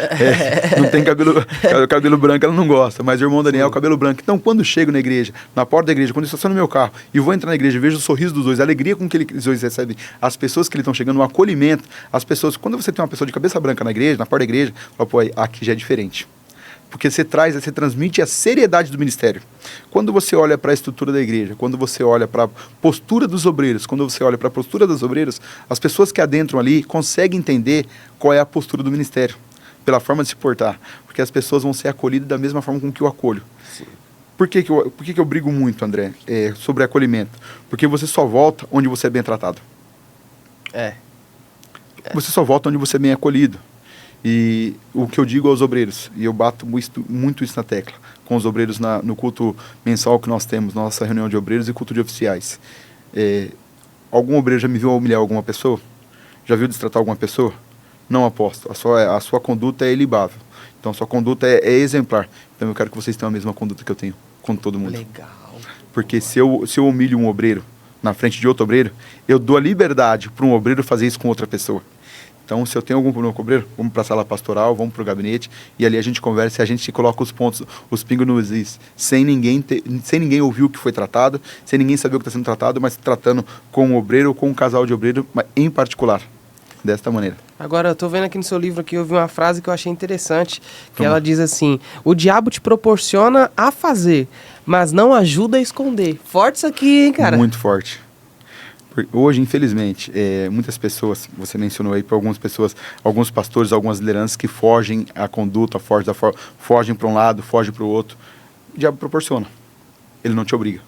Não tem cabelo branco, ela não gosta. Mas o irmão Daniel, cabelo branco. Então, quando eu chego na igreja, na porta da igreja, quando eu estaciono no meu carro e vou entrar na igreja, vejo o sorriso dos dois, a alegria com que eles dois recebem as pessoas que eles estão chegando, o acolhimento. As pessoas, quando você tem uma pessoa de cabeça branca na igreja, na porta da igreja, fala, pô, aqui já é diferente. Porque você transmite a seriedade do ministério. Quando você olha para a estrutura da igreja, quando você olha para a postura dos obreiros, quando você olha para a postura das obreiras, as pessoas que adentram ali conseguem entender qual é a postura do ministério, pela forma de se portar. Porque as pessoas vão ser acolhidas da mesma forma com que eu acolho. Sim. Por que eu brigo muito, André, sobre acolhimento? Porque você só volta onde você é bem tratado. Você só volta onde você é bem acolhido. E o que eu digo aos obreiros, e eu bato muito isso na tecla, com os obreiros no culto mensal que nós temos, nossa reunião de obreiros e culto de oficiais. Algum obreiro já me viu humilhar alguma pessoa? Já viu destratar alguma pessoa? Não, apóstolo. A sua conduta é ilibável. Então, a sua conduta é exemplar. Então, eu quero que vocês tenham a mesma conduta que eu tenho com todo mundo. Legal. Porque se eu humilho um obreiro na frente de outro obreiro, eu dou a liberdade para um obreiro fazer isso com outra pessoa. Então, se eu tenho algum problema com o obreiro, vamos para a sala pastoral, vamos para o gabinete, e ali a gente conversa e a gente coloca os pontos, os pingos nos is, sem ninguém ouvir o que foi tratado, sem ninguém saber o que está sendo tratado, mas tratando com um obreiro ou com um casal de obreiro, em particular, desta maneira. Agora, eu estou vendo aqui no seu livro, eu vi uma frase que eu achei interessante, que ela diz assim: o diabo te proporciona a fazer, mas não ajuda a esconder. Forte isso aqui, hein, cara? Muito forte. Hoje, infelizmente, muitas pessoas, você mencionou aí, algumas pessoas, alguns pastores, algumas lideranças que fogem à conduta, fogem para um lado, fogem para o outro. O diabo proporciona. Ele não te obriga.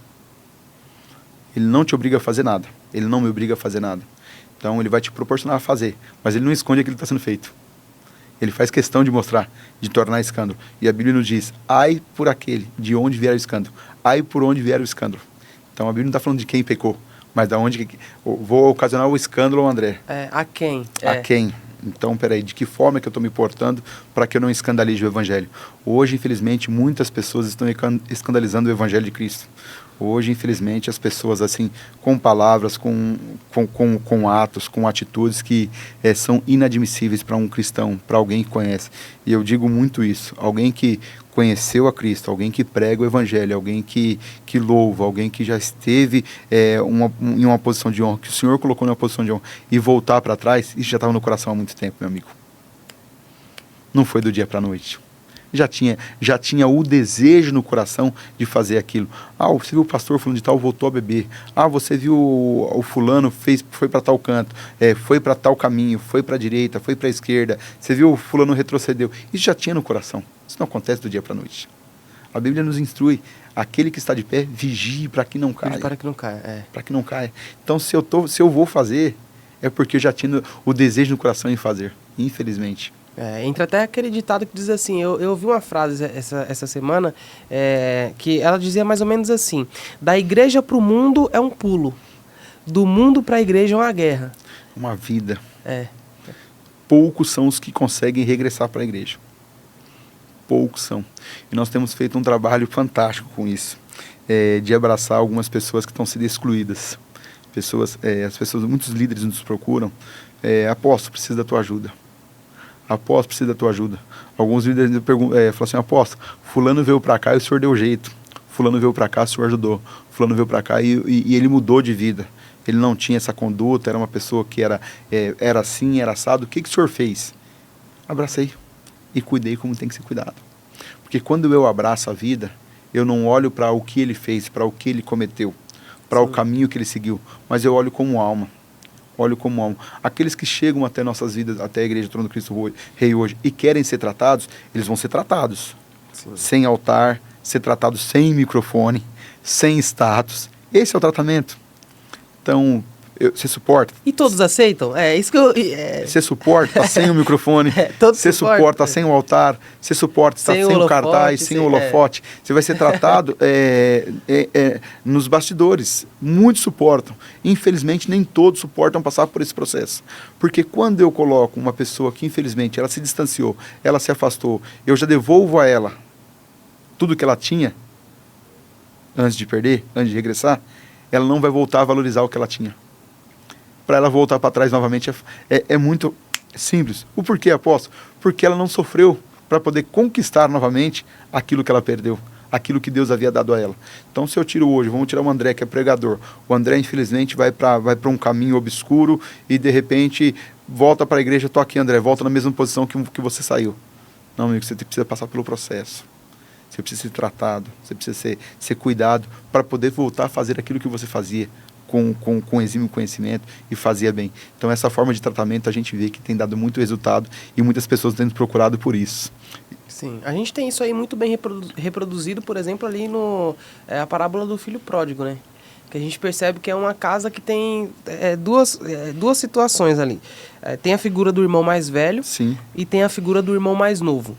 Ele não te obriga a fazer nada. Ele não me obriga a fazer nada. Então, ele vai te proporcionar a fazer, mas ele não esconde aquilo que está sendo feito. Ele faz questão de mostrar, de tornar escândalo. E a Bíblia nos diz, ai por aquele, de onde vier o escândalo. Ai por onde vier o escândalo. Então, a Bíblia não está falando de quem pecou, mas da onde vou ocasionar o escândalo, André. A quem? A quem? Então, peraí, de que forma é que eu estou me portando para que eu não escandalize o Evangelho? Hoje, infelizmente, muitas pessoas estão escandalizando o Evangelho de Cristo. Hoje, infelizmente, as pessoas, assim, com palavras, com atos, com atitudes que são inadmissíveis para um cristão, para alguém que conhece. E eu digo muito isso. Alguém que conheceu a Cristo, alguém que prega o Evangelho, alguém que louva, alguém que já esteve em uma posição de honra, que o Senhor colocou em uma posição de honra, e voltar para trás, isso já estava no coração há muito tempo, meu amigo. Não foi do dia para a noite. Já tinha o desejo no coração de fazer aquilo. Você viu o pastor fulano de tal voltou a beber. Você viu o fulano foi para tal canto, foi para tal caminho, foi para a direita, foi para a esquerda. Você viu o fulano retrocedeu. Isso já tinha no coração. Isso não acontece do dia para a noite. A Bíblia nos instrui: aquele que está de pé, vigie para que não caia. Para que não caia, Para que não caia. Então, se eu vou fazer, é porque eu já tinha o desejo no coração em fazer. Infelizmente. Entra até aquele ditado que diz assim, eu ouvi uma frase essa semana, que ela dizia mais ou menos assim: da igreja para o mundo é um pulo, do mundo para a igreja é uma guerra. Uma vida. Poucos são os que conseguem regressar para a igreja. Poucos são. E nós temos feito um trabalho fantástico com isso, de abraçar algumas pessoas que estão sendo excluídas. Muitos líderes nos procuram, apóstolo, preciso da tua ajuda. Apóstolo, precisa da tua ajuda. Alguns líderes falam assim: apóstolo, fulano veio para cá e o senhor deu jeito. Fulano veio para cá, o senhor ajudou. Fulano veio para cá e ele mudou de vida. Ele não tinha essa conduta, era uma pessoa que era assim, era assado. O que o senhor fez? Abracei e cuidei como tem que ser cuidado. Porque quando eu abraço a vida, eu não olho para o que ele fez, para o que ele cometeu, para o caminho que ele seguiu, mas eu olho como alma. Olho como alma. Aqueles que chegam até nossas vidas, até a Igreja do Trono do Cristo Rei hoje, e querem ser tratados, eles vão ser tratados. Sim. Sem altar, ser tratados sem microfone, sem status. Esse é o tratamento. Então, você suporta. E todos aceitam? Isso que eu... Você suporta sem o microfone, você suporta sem o altar, você suporta sem o cartaz, sem o holofote. Você vai ser tratado nos bastidores. Muitos suportam. Infelizmente, nem todos suportam passar por esse processo. Porque quando eu coloco uma pessoa que, infelizmente, ela se distanciou, ela se afastou, eu já devolvo a ela tudo que ela tinha, antes de perder, antes de regressar, ela não vai voltar a valorizar o que ela tinha. Para ela voltar para trás novamente é muito simples. O porquê, apóstolo? Porque ela não sofreu para poder conquistar novamente aquilo que ela perdeu, aquilo que Deus havia dado a ela. Então, se eu tiro hoje, vamos tirar o André, que é pregador. O André, infelizmente, vai para um caminho obscuro e, de repente, volta para a igreja. Tô aqui, André, volta na mesma posição que você saiu. Não, amigo, você precisa passar pelo processo. Você precisa ser tratado, você precisa ser cuidado para poder voltar a fazer aquilo que você fazia com exímio conhecimento e fazia bem. Então, essa forma de tratamento a gente vê que tem dado muito resultado e muitas pessoas têm nos procurado por isso. Sim, a gente tem isso aí muito bem reproduzido, por exemplo, ali no a parábola do filho pródigo, né? Que a gente percebe que é uma casa que tem duas situações ali. Tem a figura do irmão mais velho. Sim. E tem a figura do irmão mais novo.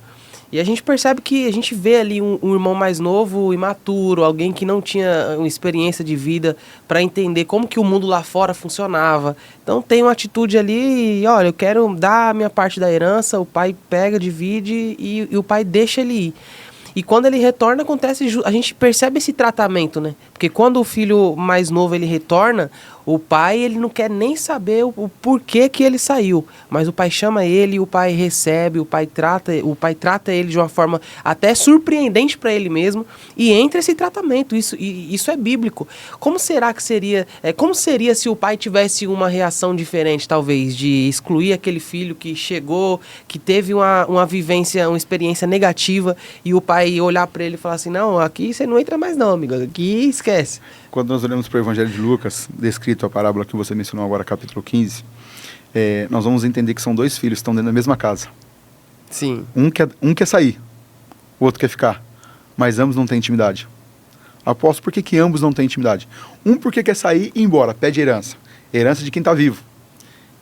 E a gente percebe que a gente vê ali um irmão mais novo, imaturo, alguém que não tinha uma experiência de vida para entender como que o mundo lá fora funcionava. Então tem uma atitude ali, olha, eu quero dar a minha parte da herança, o pai pega, divide e o pai deixa ele ir. E quando ele retorna, a gente percebe esse tratamento, né? Porque quando o filho mais novo ele retorna, o pai ele não quer nem saber o porquê que ele saiu. Mas o pai chama ele, o pai recebe, o pai trata ele de uma forma até surpreendente para ele mesmo. E entra esse tratamento, isso é bíblico. Como será que seria? Como seria se o pai tivesse uma reação diferente, talvez, de excluir aquele filho que chegou, que teve uma vivência, uma experiência negativa, e o pai olhar para ele e falar assim: não, aqui você não entra mais não, amigo, aqui esquece. Quando nós olhamos para o Evangelho de Lucas, descrito a parábola que você mencionou agora, capítulo 15, nós vamos entender que são dois filhos que estão dentro da mesma casa. Sim. Um quer sair, o outro quer ficar, mas ambos não têm intimidade. Apóstolo, por que ambos não têm intimidade? Um porque quer sair e ir embora, pede herança. Herança de quem está vivo.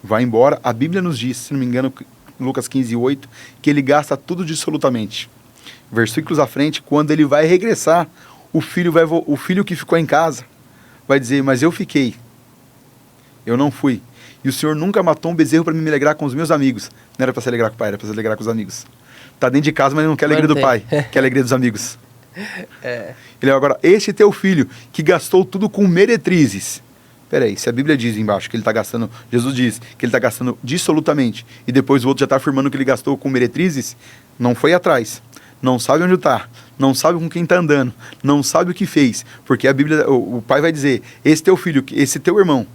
Vai embora, a Bíblia nos diz, se não me engano, Lucas 15, 8, que ele gasta tudo dissolutamente. Versículos à frente, quando ele vai regressar, o filho que ficou em casa vai dizer: mas eu fiquei, eu não fui. E o Senhor nunca matou um bezerro para me alegrar com os meus amigos. Não era para se alegrar com o pai, era para se alegrar com os amigos. Tá dentro de casa, mas não quer a alegria do pai, quer a alegria dos amigos. Ele agora, este teu filho, que gastou tudo com meretrizes. Peraí, se a Bíblia diz embaixo que ele está gastando, Jesus diz que ele está gastando dissolutamente, e depois o outro já está afirmando que ele gastou com meretrizes, não foi atrás, não sabe onde está, não sabe com quem está andando, não sabe o que fez, porque a Bíblia, o pai vai dizer, esse teu filho, esse teu irmão,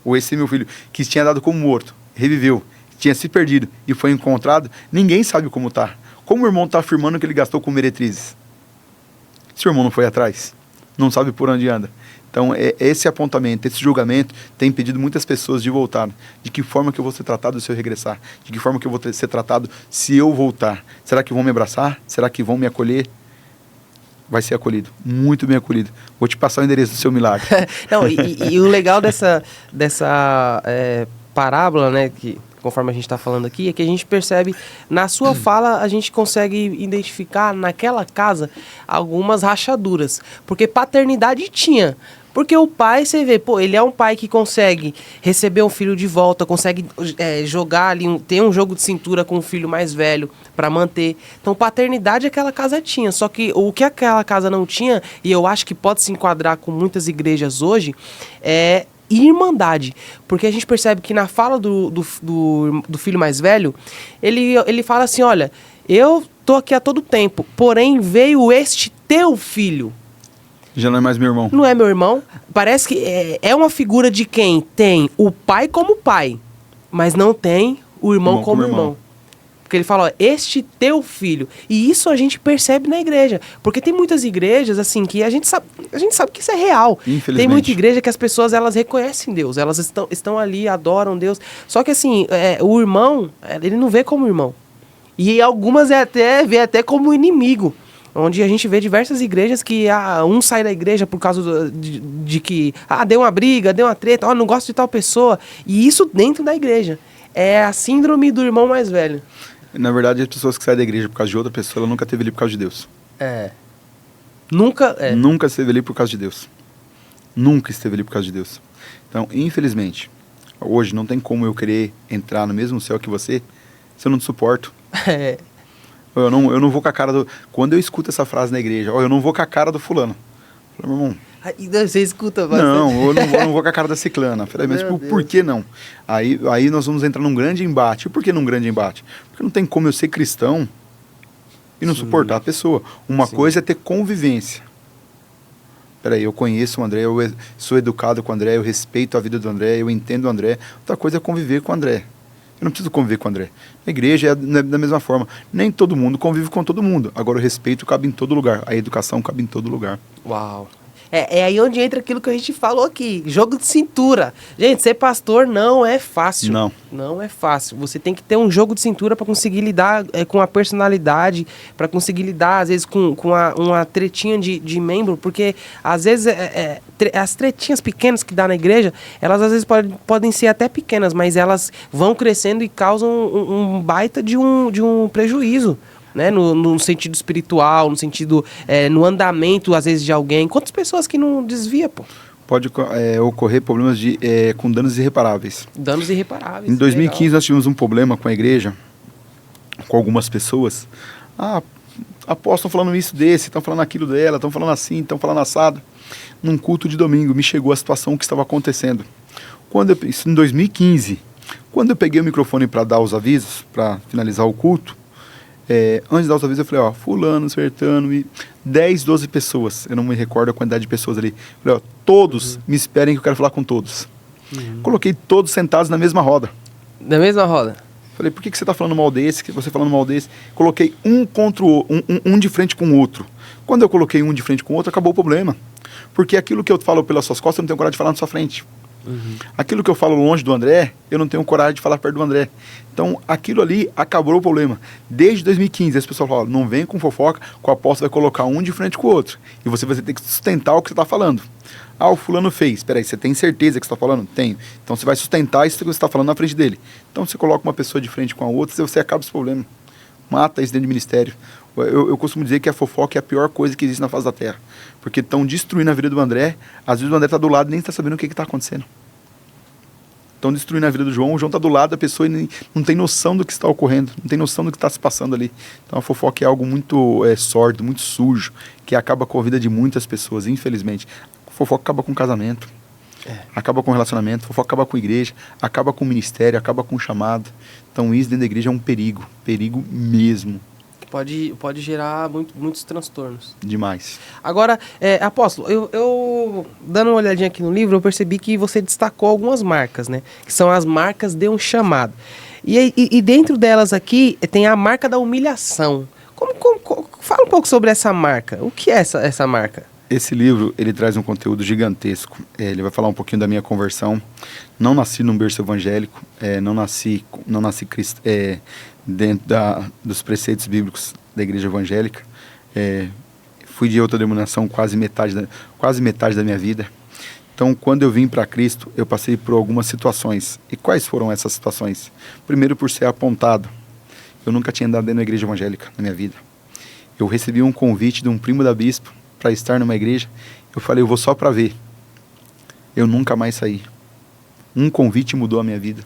ou esse meu filho, que tinha dado como morto, reviveu, tinha se perdido e foi encontrado, ninguém sabe como está. Como o irmão está afirmando que ele gastou com meretrizes? Se o irmão não foi atrás, não sabe por onde anda. Então, esse apontamento, esse julgamento, tem impedido muitas pessoas de voltar. De que forma que eu vou ser tratado se eu regressar? De que forma que eu vou ser tratado se eu voltar? Será que vão me abraçar? Será que vão me acolher? Vai ser acolhido, muito bem acolhido. Vou te passar o endereço do seu milagre. Não, e o legal dessa parábola, né, que conforme a gente está falando aqui, é que a gente percebe, na sua fala, a gente consegue identificar naquela casa algumas rachaduras. Porque paternidade tinha. Porque o pai, você vê, pô, ele é um pai que consegue receber um filho de volta, consegue jogar ali, ter um jogo de cintura com o filho mais velho para manter. Então, paternidade aquela casa tinha. Só que o que aquela casa não tinha, e eu acho que pode se enquadrar com muitas igrejas hoje, é irmandade, porque a gente percebe que na fala do filho mais velho, ele fala assim, olha, eu tô aqui há todo tempo, porém veio este teu filho. Já não é mais meu irmão. Não é meu irmão. Parece que é uma figura de quem tem o pai como pai, mas não tem o irmão como irmão. Porque ele fala, ó, este teu filho. E isso a gente percebe na igreja. Porque tem muitas igrejas, assim, que a gente sabe que isso é real. Tem muita igreja que as pessoas, elas reconhecem Deus. Elas estão ali, adoram Deus. Só que, assim, o irmão, ele não vê como irmão. E algumas vê até como inimigo. Onde a gente vê diversas igrejas que um sai da igreja por causa de que deu uma briga, deu uma treta, não gosto de tal pessoa. E isso dentro da igreja. É a síndrome do irmão mais velho. Na verdade, as pessoas que saem da igreja por causa de outra pessoa, ela nunca esteve ali por causa de Deus. Nunca esteve ali por causa de Deus. Nunca esteve ali por causa de Deus. Então, infelizmente, hoje não tem como eu querer entrar no mesmo céu que você se eu não te suporto. Eu não vou com a cara do... Quando eu escuto essa frase na igreja, eu não vou com a cara do fulano. Eu falo, meu irmão... Você escuta bastante. Não, eu não vou com a cara da ciclana. Falei, mas por que não? Aí nós vamos entrar num grande embate. E por que num grande embate? Porque não tem como eu ser cristão e não suportar a pessoa. Uma coisa é ter convivência. Peraí, eu conheço o André, eu sou educado com o André, eu respeito a vida do André, eu entendo o André. Outra coisa é conviver com o André. Eu não preciso conviver com o André. A igreja é da mesma forma. Nem todo mundo convive com todo mundo. Agora o respeito cabe em todo lugar. A educação cabe em todo lugar. Uau! É aí onde entra aquilo que a gente falou aqui, jogo de cintura. Gente, ser pastor não é fácil. Não é fácil. Você tem que ter um jogo de cintura para conseguir lidar com a personalidade, para conseguir lidar, às vezes, com uma tretinha de membro, porque, às vezes, as tretinhas pequenas que dá na igreja, elas, às vezes, podem ser até pequenas, mas elas vão crescendo e causam um baita de um prejuízo. Né? No sentido espiritual, no sentido, no andamento, às vezes, de alguém. Quantas pessoas que não desvia, pô? Pode ocorrer problemas com danos irreparáveis. Danos irreparáveis. Em 2015, legal. Nós tivemos um problema com a igreja, com algumas pessoas. Apóstolo falando isso estão falando aquilo dela, estão falando assim, estão falando assado. Num culto de domingo, me chegou a situação que estava acontecendo. Isso em 2015, quando eu peguei o microfone para dar os avisos, para finalizar o culto, antes de dar os avisos, eu falei, fulano, sertano, e 10, 12 pessoas, eu não me recordo a quantidade de pessoas ali. Falei, todos me esperem que eu quero falar com todos. Coloquei todos sentados na mesma roda. Na mesma roda? Falei, por que você está falando mal desse, que você falando mal desse? Coloquei um contra o outro, um de frente com o outro. Quando eu coloquei um de frente com o outro, acabou o problema. Porque aquilo que eu falo pelas suas costas, eu não tenho coragem de falar na sua frente. Aquilo que eu falo longe do André, eu não tenho coragem de falar perto do André. Então, aquilo ali acabou o problema. Desde 2015, as pessoas falam, não vem com fofoca, que o apóstolo vai colocar um de frente com o outro. E você vai ter que sustentar o que você está falando. O fulano fez. Peraí, você tem certeza que você está falando? Tenho. Então, você vai sustentar isso que você está falando na frente dele. Então, você coloca uma pessoa de frente com a outra, você acaba esse problema. Mata isso dentro do ministério. Eu costumo dizer que a fofoca é a pior coisa que existe na face da terra. Porque estão destruindo a vida do André. Às vezes o André está do lado e nem está sabendo o que está acontecendo. Estão destruindo a vida do João. O João está do lado da pessoa e não tem noção do que está ocorrendo, não tem noção do que está se passando ali. Então a fofoca é algo muito sórdido, muito sujo, que acaba com a vida de muitas pessoas, infelizmente. A fofoca acaba com o casamento, acaba com o relacionamento, a fofoca acaba com a igreja, acaba com o ministério, acaba com o chamado. Então isso dentro da igreja é um perigo mesmo. Pode gerar muitos transtornos. Demais. Agora, apóstolo, eu dando uma olhadinha aqui no livro, eu percebi que você destacou algumas marcas, né? Que são as marcas de um chamado. E dentro delas aqui tem a marca da humilhação. Fala um pouco sobre essa marca. O que é essa marca? Esse livro, ele traz um conteúdo gigantesco. Ele vai falar um pouquinho da minha conversão. Não nasci num berço evangélico, não nasci dentro dos preceitos bíblicos da igreja evangélica. Fui de outra denominação quase metade da minha vida. Então, quando eu vim para Cristo, eu passei por algumas situações. E quais foram essas situações? Primeiro, por ser apontado. Eu nunca tinha andado dentro da igreja evangélica na minha vida. Eu recebi um convite de um primo da bispo para estar numa igreja. Eu falei, eu vou só para ver. Eu nunca mais saí. Um convite mudou a minha vida.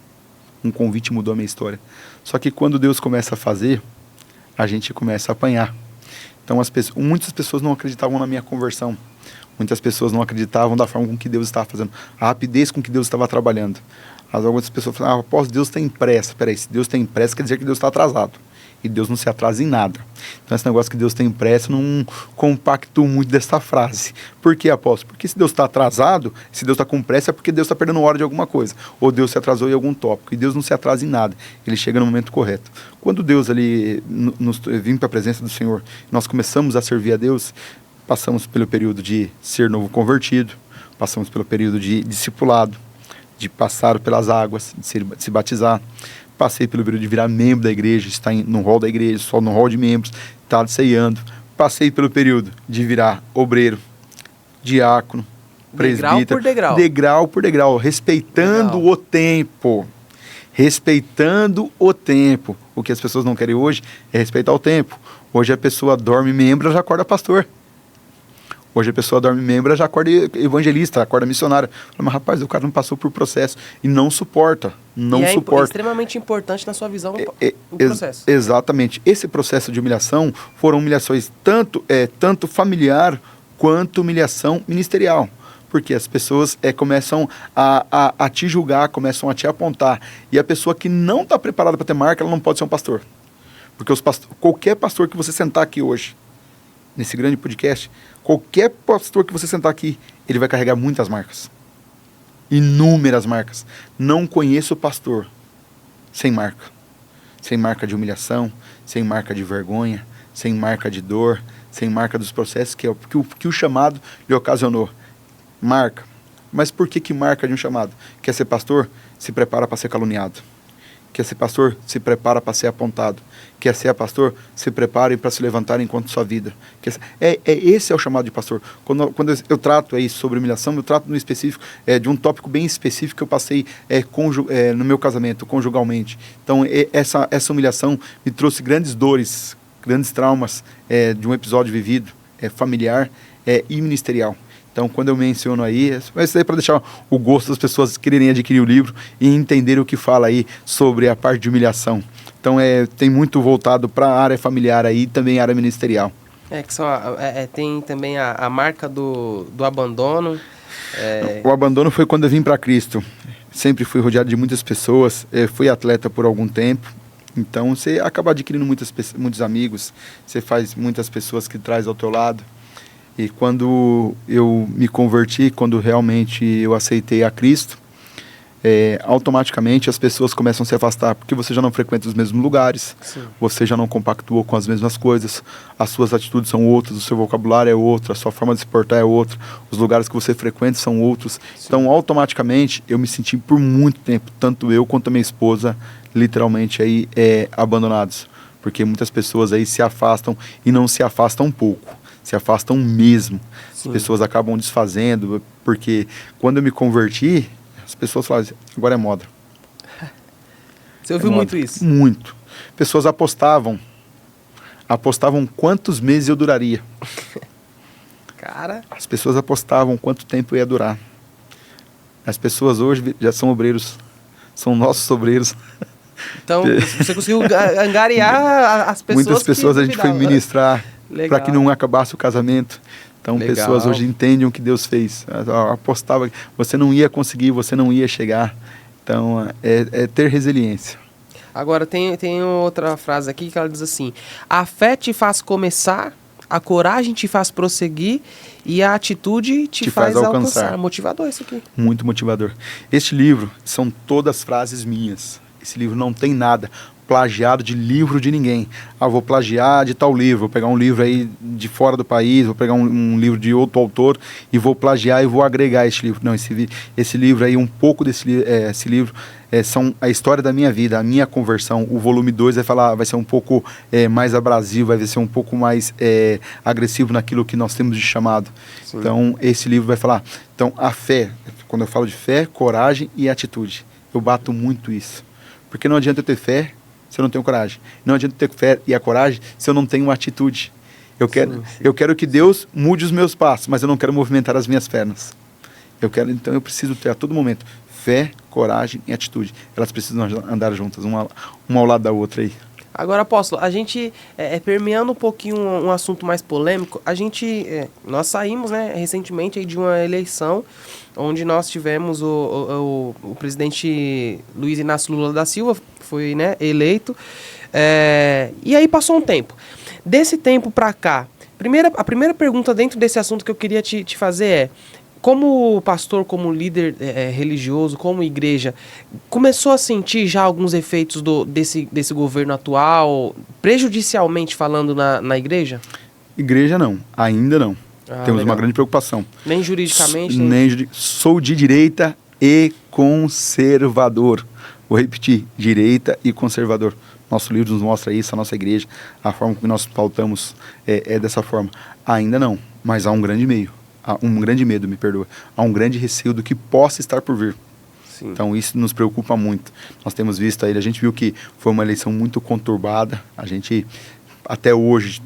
Um convite mudou a minha história. Só que quando Deus começa a fazer, a gente começa a apanhar. Então muitas pessoas não acreditavam na minha conversão. Muitas pessoas não acreditavam da forma com que Deus estava fazendo, a rapidez com que Deus estava trabalhando. Algumas pessoas falam, apóstolo, Deus tem pressa. Peraí, se Deus tem pressa, quer dizer que Deus está atrasado. E Deus não se atrasa em nada. Então esse negócio que Deus tem pressa, eu não compacto muito dessa frase. Por que, apóstolo? Porque se Deus está atrasado, se Deus está com pressa, é porque Deus está perdendo hora de alguma coisa. Ou Deus se atrasou em algum tópico. E Deus não se atrasa em nada. Ele chega no momento correto. Quando Deus ali vim para a presença do Senhor, nós começamos a servir a Deus, passamos pelo período de ser novo convertido, passamos pelo período de discipulado, de passar pelas águas, de se batizar. Passei pelo período de virar membro da igreja, estar no hall da igreja, só no hall de membros, estar ceiando. Passei pelo período de virar obreiro, diácono, presbítero. Degrau por degrau, respeitando o tempo. Respeitando o tempo. O que as pessoas não querem hoje é respeitar o tempo. Hoje a pessoa dorme membro, já acorda pastor. Hoje a pessoa dorme membro, já acorda evangelista, acorda missionário. Mas rapaz, o cara não passou por processo e não suporta. É extremamente importante na sua visão o processo. Exatamente. Esse processo de humilhação foram humilhações tanto familiar quanto humilhação ministerial. Porque as pessoas começam a te julgar, começam a te apontar. E a pessoa que não está preparada para ter marca, ela não pode ser um pastor. Porque qualquer pastor que você sentar aqui hoje, nesse grande podcast, qualquer pastor que você sentar aqui, ele vai carregar muitas marcas. Inúmeras marcas. Não conheço pastor sem marca. Sem marca de humilhação, sem marca de vergonha, sem marca de dor, sem marca dos processos que o chamado lhe ocasionou. Marca. Mas por que marca de um chamado? Quer ser pastor? Se prepara para ser caluniado. Quer ser pastor? Se prepara para ser apontado. Quer ser pastor? Se prepare para se levantar enquanto sua vida. Esse é o chamado de pastor. Quando eu trato aí sobre humilhação, eu trato no específico de um tópico bem específico que eu passei no meu casamento, conjugalmente. Então, essa humilhação me trouxe grandes dores, grandes traumas de um episódio vivido, familiar e ministerial. Então, quando eu menciono aí, isso é para deixar o gosto das pessoas quererem adquirir o livro e entender o que fala aí sobre a parte de humilhação. Então, tem muito voltado para a área familiar aí e também a área ministerial. Tem também a marca do abandono. O abandono foi quando eu vim para Cristo. Sempre fui rodeado de muitas pessoas, fui atleta por algum tempo. Então, você acaba adquirindo muitos amigos, você faz muitas pessoas que traz ao teu lado. E quando eu me converti, quando realmente eu aceitei a Cristo, automaticamente as pessoas começam a se afastar, porque você já não frequenta os mesmos lugares, sim, você já não compactua com as mesmas coisas, as suas atitudes são outras, o seu vocabulário é outro, a sua forma de se portar é outra, os lugares que você frequenta são outros. Sim. Então, automaticamente, eu me senti por muito tempo, tanto eu quanto a minha esposa, literalmente aí abandonados, porque muitas pessoas aí se afastam e não se afastam pouco. Se afastam mesmo. Sim. As pessoas acabam desfazendo, porque quando eu me converti, as pessoas falavam assim, agora é moda. Você ouviu muito isso? Muito. Pessoas apostavam quantos meses eu duraria. Cara. As pessoas apostavam quanto tempo eu ia durar. As pessoas hoje já são obreiros são nossos obreiros. Então, você conseguiu angariar as pessoas. Muitas pessoas a gente foi ministrar para que não acabasse o casamento. Então, Legal. Pessoas hoje entendem o que Deus fez. Eu apostava que você não ia conseguir, você não ia chegar. Então, é ter resiliência. Agora, tem outra frase aqui que ela diz assim: a fé te faz começar, a coragem te faz prosseguir e a atitude te faz alcançar. Motivador isso aqui. Muito motivador. Este livro são todas frases minhas. Esse livro não tem nada plagiado de livro de ninguém. Vou plagiar de tal livro, vou pegar um livro aí de fora do país, vou pegar um livro de outro autor e vou plagiar e vou agregar esse livro. Não, esse livro aí, um pouco esse livro são a história da minha vida, a minha conversão. O volume 2 vai ser um pouco mais abrasivo, vai ser um pouco mais agressivo naquilo que nós temos de chamado. Sim. Então, esse livro vai falar. Então, a fé, quando eu falo de fé, coragem e atitude, eu bato muito isso. Porque não adianta eu ter fé se eu não tenho coragem. Não adianta ter fé e a coragem se eu não tenho uma atitude. Eu quero que Deus mude os meus passos, mas eu não quero movimentar as minhas pernas. Então eu preciso ter a todo momento fé, coragem e atitude. Elas precisam andar juntas, uma ao lado da outra aí. Agora, apóstolo, a gente, permeando um pouquinho um assunto mais polêmico, nós saímos, né, recentemente aí de uma eleição onde nós tivemos o presidente Luiz Inácio Lula da Silva, foi, né, eleito, e aí passou um tempo. Desse tempo para cá, a primeira pergunta dentro desse assunto que eu queria te fazer como pastor, como líder religioso, como igreja, começou a sentir já alguns efeitos desse governo atual, prejudicialmente falando na igreja? Igreja não, ainda não. Temos legal. Uma grande preocupação. Nem juridicamente? Sou de direita e conservador. Vou repetir, direita e conservador. Nosso livro nos mostra isso, a nossa igreja, a forma como nós pautamos é dessa forma. Ainda não, mas há um grande medo, me perdoa. Há um grande receio do que possa estar por vir. Sim. Então isso nos preocupa muito. Nós temos visto aí, a gente viu que foi uma eleição muito conturbada. A gente, até hoje,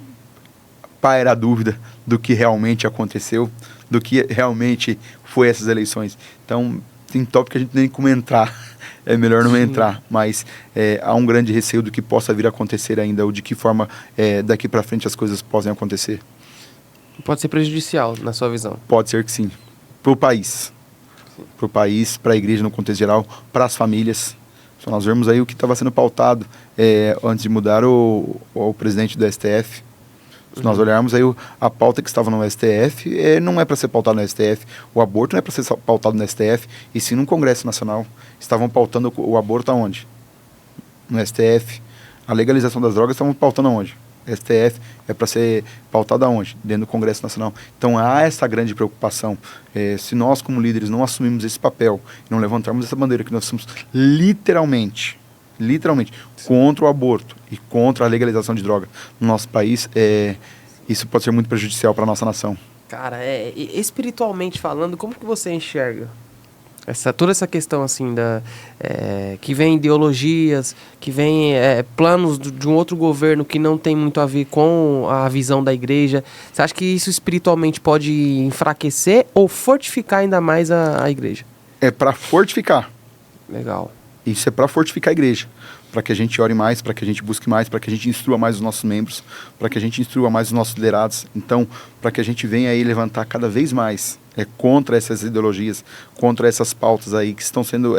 paira a dúvida do que realmente aconteceu, do que realmente foi essas eleições. Então, tem tópico que a gente nem como entrar. É melhor não entrar, mas há um grande receio do que possa vir a acontecer ainda, ou de que forma daqui para frente as coisas possam acontecer. Pode ser prejudicial, na sua visão? Pode ser que sim. Para o país. Para o país, para a igreja no contexto geral, para as famílias. Só nós vemos aí o que estava sendo pautado antes de mudar o presidente do STF. Se nós olharmos aí a pauta que estava no STF, não é para ser pautado no STF. O aborto não é para ser pautado no STF, e sim no Congresso Nacional. Estavam pautando o aborto aonde? No STF. A legalização das drogas estavam pautando aonde? STF. É para ser pautado aonde? Dentro do Congresso Nacional. Então há essa grande preocupação. Se nós, como líderes, não assumimos esse papel, não levantarmos essa bandeira, que nós somos literalmente contra o aborto e contra a legalização de droga no nosso país, isso pode ser muito prejudicial para a nossa nação. Cara, espiritualmente falando, como que você enxerga toda essa questão assim que vem ideologias, que vem planos de um outro governo que não tem muito a ver com a visão da igreja? Você acha que isso espiritualmente pode enfraquecer ou fortificar ainda mais a igreja? É para fortificar. Legal. Isso é para fortificar a igreja, para que a gente ore mais, para que a gente busque mais, para que a gente instrua mais os nossos membros, para que a gente instrua mais os nossos liderados. Então, para que a gente venha aí levantar cada vez mais contra essas ideologias, contra essas pautas aí que estão sendo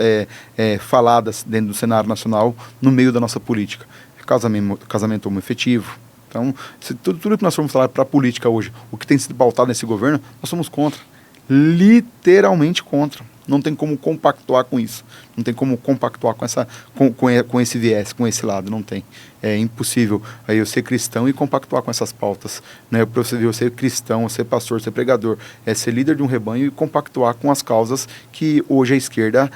faladas dentro do cenário nacional, no meio da nossa política. Casamento homoafetivo. Então, tudo que nós formos falar para a política hoje, o que tem sido pautado nesse governo, nós somos contra. Literalmente contra. Não tem como compactuar com isso. Não tem como compactuar com esse viés, com esse lado. Não tem. É impossível aí eu ser cristão e compactuar com essas pautas. Né? Eu ser cristão, eu ser pastor, ser pregador, ser líder de um rebanho e compactuar com as causas que hoje a esquerda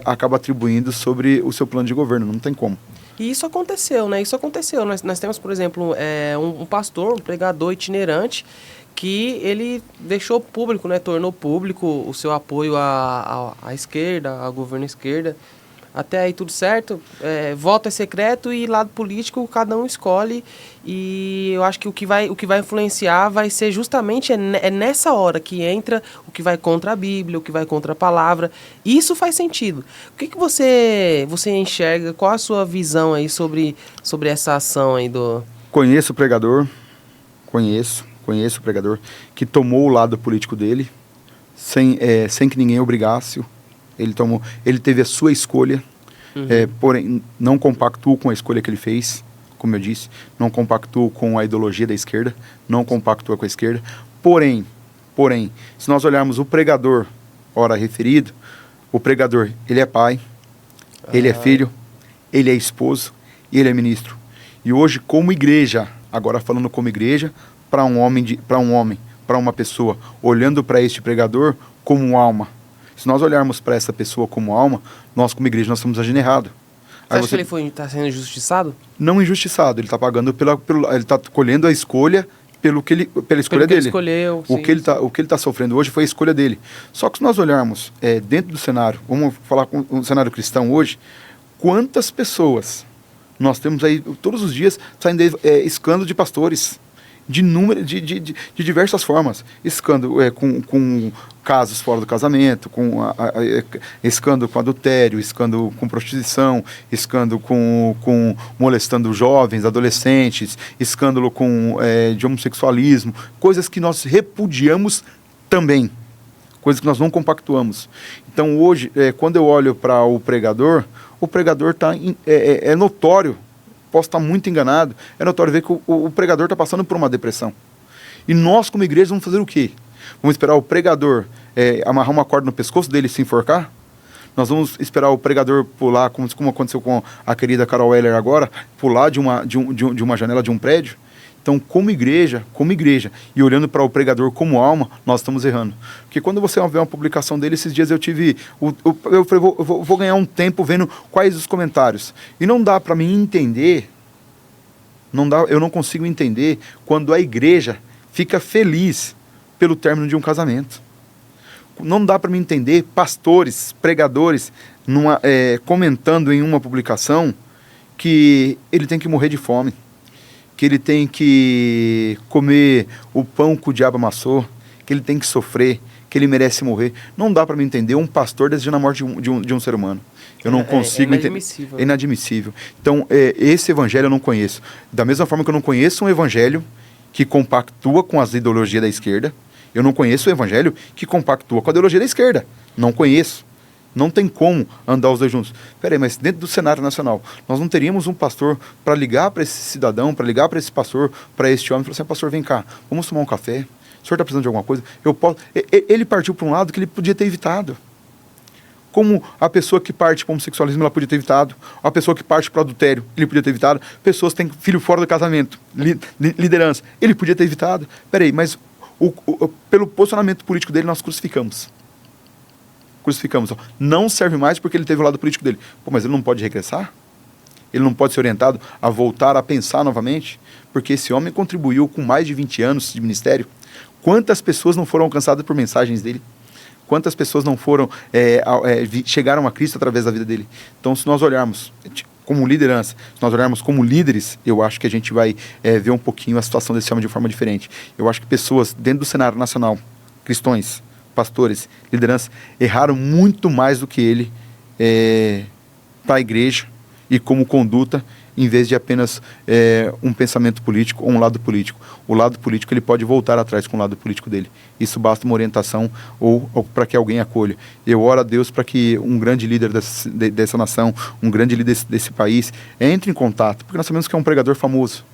acaba atribuindo sobre o seu plano de governo. Não tem como. E isso aconteceu, né? Isso aconteceu. Nós temos, por exemplo, um pastor, um pregador itinerante, que ele deixou público, né, tornou público o seu apoio à esquerda, ao governo esquerda. até aí tudo certo, voto é secreto e lado político cada um escolhe, e eu acho que o que vai influenciar vai ser justamente nessa hora que entra o que vai contra a Bíblia, o que vai contra a palavra. Isso faz sentido. O que você enxerga, qual a sua visão aí sobre essa ação aí do... Conheço o pregador, conheço o pregador que tomou o lado político dele, sem que ninguém obrigasse. Ele teve a sua escolha, porém não compactuo com a escolha que ele fez, como eu disse, não compactuo com a ideologia da esquerda, não compactuo com a esquerda, porém, se nós olharmos o pregador, ora referido, o pregador, ele é pai, ele é filho, ele é esposo e ele é ministro. E hoje, como igreja, agora falando como igreja, para uma pessoa, olhando para este pregador como alma. Se nós olharmos para essa pessoa como alma, nós como igreja nós estamos agindo errado. Você acha que ele está sendo injustiçado? Não injustiçado, ele está pagando ele está colhendo a escolha pela escolha dele. Ele escolheu, o que ele está sofrendo hoje foi a escolha dele. Só que se nós olharmos dentro do cenário, vamos falar com o cenário cristão hoje, quantas pessoas nós temos aí todos os dias saindo escândalo de pastores, de diversas formas, escândalo com casos fora do casamento, escândalo com adultério, escândalo com prostituição, escândalo com molestando jovens, adolescentes, escândalo de homossexualismo, coisas que nós repudiamos também, coisas que nós não compactuamos. Então hoje, quando eu olho para o pregador é notório, posso estar muito enganado, é notório ver que o pregador está passando por uma depressão. E nós, como igreja, vamos fazer o quê? Vamos esperar o pregador amarrar uma corda no pescoço dele e se enforcar? Nós vamos esperar o pregador pular, como aconteceu com a querida Carol Weller agora, pular de uma janela de um prédio? Então, como igreja, e olhando para o pregador como alma, nós estamos errando. Porque quando você vê uma publicação dele, esses dias eu tive... eu falei, vou ganhar um tempo vendo quais os comentários. E não dá para mim entender, eu não consigo entender quando a igreja fica feliz pelo término de um casamento. Não dá para mim entender pastores, pregadores, comentando em uma publicação que ele tem que morrer de fome, que ele tem que comer o pão que o diabo amassou, que ele tem que sofrer, que ele merece morrer. Não dá para me entender um pastor desejando a morte de um ser humano. Eu não consigo entender. É inadmissível. Então, esse evangelho eu não conheço. Da mesma forma que eu não conheço um evangelho que compactua com as ideologias da esquerda, eu não conheço o evangelho que compactua com a ideologia da esquerda. Não conheço. Não tem como andar os dois juntos. Peraí, mas dentro do cenário nacional, nós não teríamos um pastor para ligar para esse cidadão, para ligar para esse pastor, para este homem, e falar assim, pastor, vem cá, vamos tomar um café? O senhor está precisando de alguma coisa? Ele partiu para um lado que ele podia ter evitado. Como a pessoa que parte para o homossexualismo, ela podia ter evitado. A pessoa que parte para o adultério, ele podia ter evitado. Pessoas que têm filho fora do casamento, liderança, ele podia ter evitado. Peraí, mas pelo posicionamento político dele, nós crucificamos. Não serve mais porque ele teve o lado político dele. Pô, mas ele não pode regressar? Ele não pode ser orientado a voltar a pensar novamente? Porque esse homem contribuiu com mais de 20 anos de ministério. Quantas pessoas não foram alcançadas por mensagens dele? Quantas pessoas não foram chegaram a Cristo através da vida dele? Então, se nós olharmos como liderança, se nós olharmos como líderes, eu acho que a gente vai ver um pouquinho a situação desse homem de forma diferente. Eu acho que pessoas dentro do cenário nacional, cristãos, pastores, liderança, erraram muito mais do que ele para a igreja e como conduta, em vez de apenas um pensamento político ou um lado político. O lado político ele pode voltar atrás com o lado político dele. Isso basta uma orientação ou para que alguém acolha. Eu oro a Deus para que um grande líder dessa nação, um grande líder desse país, entre em contato, porque nós sabemos que é um pregador famoso.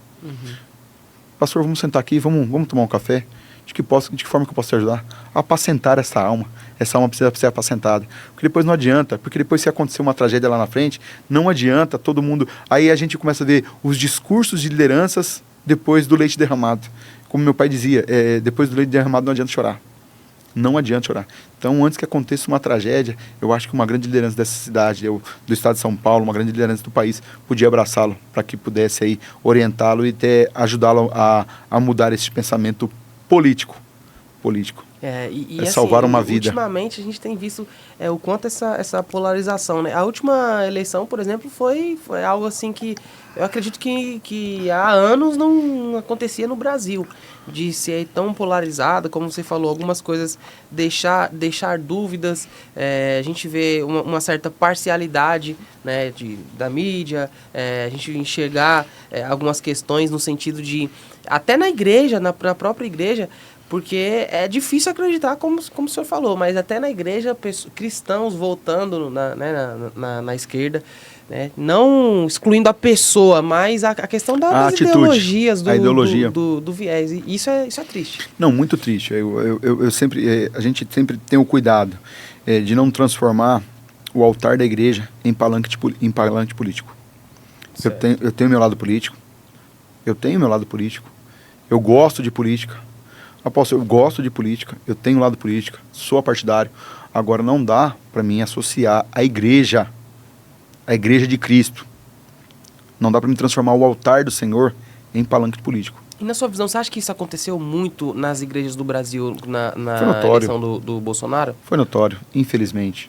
Pastor, vamos sentar aqui, vamos tomar um café? De que forma que eu posso te ajudar? A apacentar essa alma. Essa alma precisa ser apacentada. Porque depois não adianta. Porque depois, se acontecer uma tragédia lá na frente, não adianta todo mundo... Aí a gente começa a ver os discursos de lideranças depois do leite derramado. Como meu pai dizia, depois do leite derramado não adianta chorar. Não adianta chorar. Então, antes que aconteça uma tragédia, eu acho que uma grande liderança dessa cidade, do estado de São Paulo, uma grande liderança do país, podia abraçá-lo para que pudesse aí orientá-lo e até ajudá-lo a mudar esse pensamento político político. E salvar uma vida. Ultimamente a gente tem visto o quanto essa polarização, né? A última eleição, por exemplo, foi algo assim que eu acredito que há anos não acontecia no Brasil, de ser tão polarizada, como você falou, algumas coisas deixar dúvidas, a gente vê uma certa parcialidade, né, da mídia, a gente enxergar algumas questões no sentido de, até na igreja, na própria igreja, porque é difícil acreditar, como o senhor falou, mas até na igreja, cristãos voltando na esquerda, né? Não excluindo a pessoa, mas a questão das ideologias, do viés. E isso é triste. Não, muito triste. A gente sempre tem o cuidado de não transformar o altar da igreja em palanque político. Eu tenho meu lado político. Eu gosto de política. Apóstolo, eu gosto de política, eu tenho lado político, sou partidário. Agora não dá para mim associar a igreja de Cristo. Não dá para me transformar o altar do Senhor em palanque político. E na sua visão, você acha que isso aconteceu muito nas igrejas do Brasil na eleição do Bolsonaro? Foi notório, infelizmente.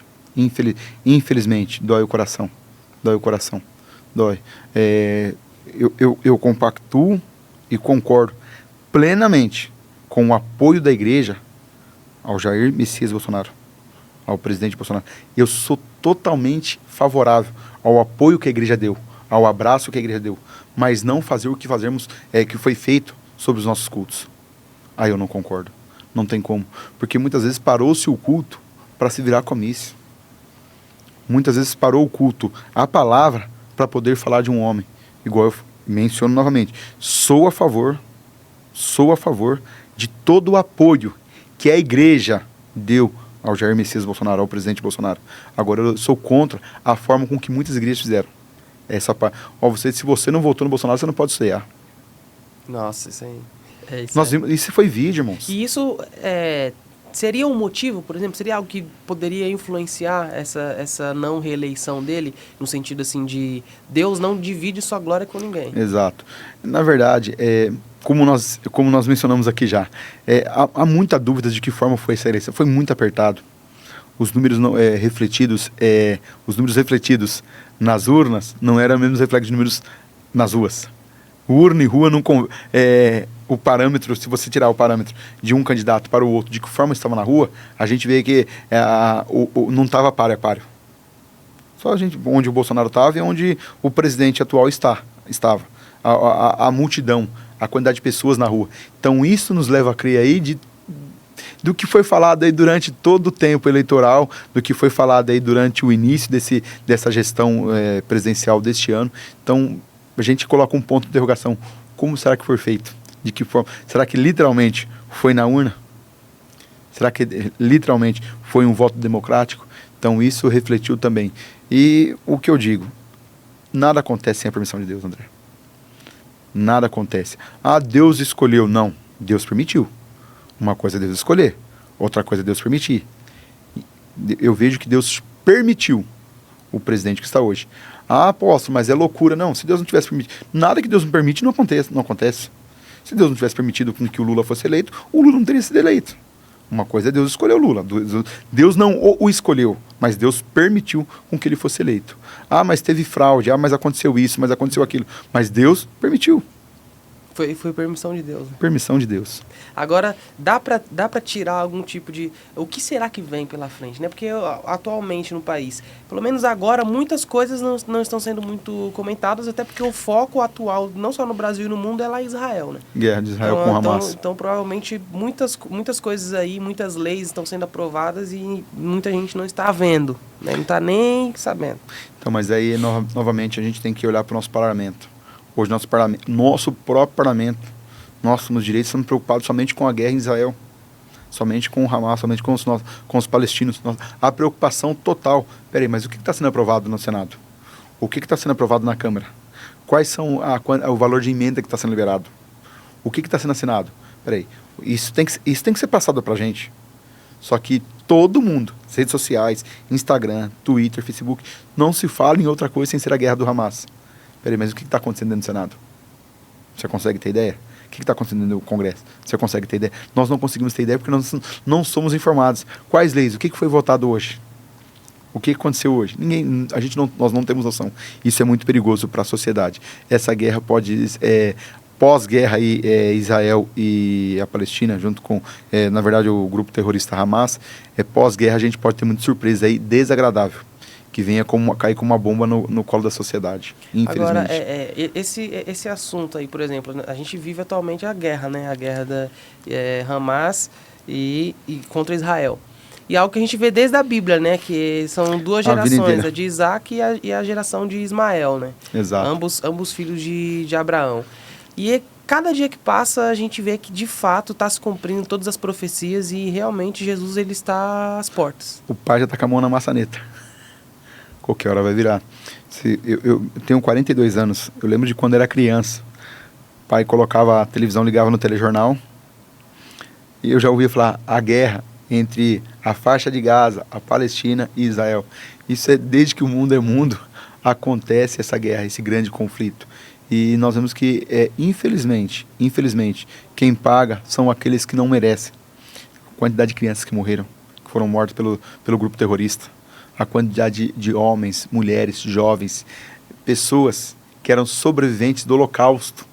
Infelizmente, dói o coração. Dói. Eu compactuo e concordo plenamente com o apoio da igreja ao Jair Messias Bolsonaro, ao presidente Bolsonaro. Eu sou totalmente favorável ao apoio que a igreja deu, ao abraço que a igreja deu, mas não fazer o que que foi feito sobre os nossos cultos. Aí eu não concordo. Não tem como. Porque muitas vezes parou-se o culto para se virar comício. Muitas vezes parou o culto, a palavra, para poder falar de um homem. Igual eu menciono novamente. Sou a favor de todo o apoio que a igreja deu ao Jair Messias Bolsonaro, ao presidente Bolsonaro. Agora, eu sou contra a forma com que muitas igrejas fizeram. Se você não votou no Bolsonaro, você não pode cear. Nossa, isso aí... Isso foi vídeo, irmãos. E isso seria um motivo, por exemplo, seria algo que poderia influenciar essa não reeleição dele, no sentido assim de Deus não divide sua glória com ninguém. Exato. Na verdade, como nós mencionamos aqui já, há muita dúvida de que forma foi essa eleição. Foi muito apertado. Os números refletidos nas urnas não eram mesmo reflexos de números nas ruas. Urna e rua não... o parâmetro, se você tirar o parâmetro de um candidato para o outro, de que forma estava na rua, a gente vê que não estava páreo a páreo. Só onde o Bolsonaro estava e onde o presidente atual estava. A multidão, a quantidade de pessoas na rua. Então isso nos leva a crer aí do que foi falado aí durante todo o tempo eleitoral, do que foi falado aí durante o início dessa gestão presidencial deste ano. Então a gente coloca um ponto de interrogação. Como será que foi feito? De que forma? Será que literalmente foi na urna? Será que literalmente foi um voto democrático? Então isso refletiu também. E o que eu digo, nada acontece sem a permissão de Deus, André. Nada acontece. Deus escolheu. Não, Deus permitiu. Uma coisa é Deus escolher, outra coisa é Deus permitir. Eu vejo que Deus permitiu o presidente que está hoje. Apóstolo, mas é loucura. Não, se Deus não tivesse permitido, nada que Deus não permite não acontece. Se Deus não tivesse permitido que o Lula fosse eleito, o Lula não teria sido eleito. Uma coisa é Deus escolher o Lula. Deus não o escolheu, mas Deus permitiu com que ele fosse eleito. Mas teve fraude. Mas aconteceu isso, mas aconteceu aquilo. Mas Deus permitiu. Foi permissão de Deus. Né? Permissão de Deus. Agora, dá pra tirar algum tipo de... O que será que vem pela frente, né? Porque atualmente no país, pelo menos agora, muitas coisas não estão sendo muito comentadas, até porque o foco atual, não só no Brasil e no mundo, é lá em Israel, né? Guerra de Israel com Hamas. Então, provavelmente, muitas coisas aí, muitas leis estão sendo aprovadas e muita gente não está vendo, né? Não está nem sabendo. Então, mas aí, novamente, a gente tem que olhar para o nosso parlamento. Hoje, nosso próprio parlamento, nós somos direitos, estamos preocupados somente com a guerra em Israel, somente com o Hamas, somente com os palestinos. A preocupação total. Peraí, mas o que está sendo aprovado no Senado? O que está sendo aprovado na Câmara? Quais são o valor de emenda que está sendo liberado? O que está sendo assinado? Peraí, isso tem que ser passado para a gente. Só que todo mundo, as redes sociais, Instagram, Twitter, Facebook, não se fala em outra coisa sem ser a guerra do Hamas. Peraí, mas o que está acontecendo dentro do Senado? Você consegue ter ideia? O que está acontecendo no Congresso? Você consegue ter ideia? Nós não conseguimos ter ideia porque nós não somos informados. Quais leis? O que foi votado hoje? O que aconteceu hoje? Nós não temos noção. Isso é muito perigoso para a sociedade. Essa guerra pode... pós-guerra aí, Israel e a Palestina, junto com, na verdade, o grupo terrorista Hamas, pós-guerra a gente pode ter muita surpresa aí, desagradável, que venha cair como uma bomba no colo da sociedade, infelizmente. Agora, esse assunto aí, por exemplo, a gente vive atualmente a guerra, né? A guerra da Hamas e contra Israel. E algo que a gente vê desde a Bíblia, né? Que são duas gerações, a de Isaac e a geração de Ismael, né? Exato. Ambos filhos de Abraão. E cada dia que passa, a gente vê que, de fato, está se cumprindo todas as profecias e, realmente, Jesus ele está às portas. O pai já está com a mão na maçaneta. Qualquer hora vai virar. Eu tenho 42 anos. Eu lembro de quando era criança. O pai colocava a televisão, ligava no telejornal. E eu já ouvia falar a guerra entre a faixa de Gaza, a Palestina e Israel. Isso desde que o mundo é mundo, acontece essa guerra, esse grande conflito. E nós vemos que, infelizmente, quem paga são aqueles que não merecem. A quantidade de crianças que morreram, que foram mortas pelo grupo terrorista. A quantidade de homens, mulheres, jovens, pessoas que eram sobreviventes do Holocausto.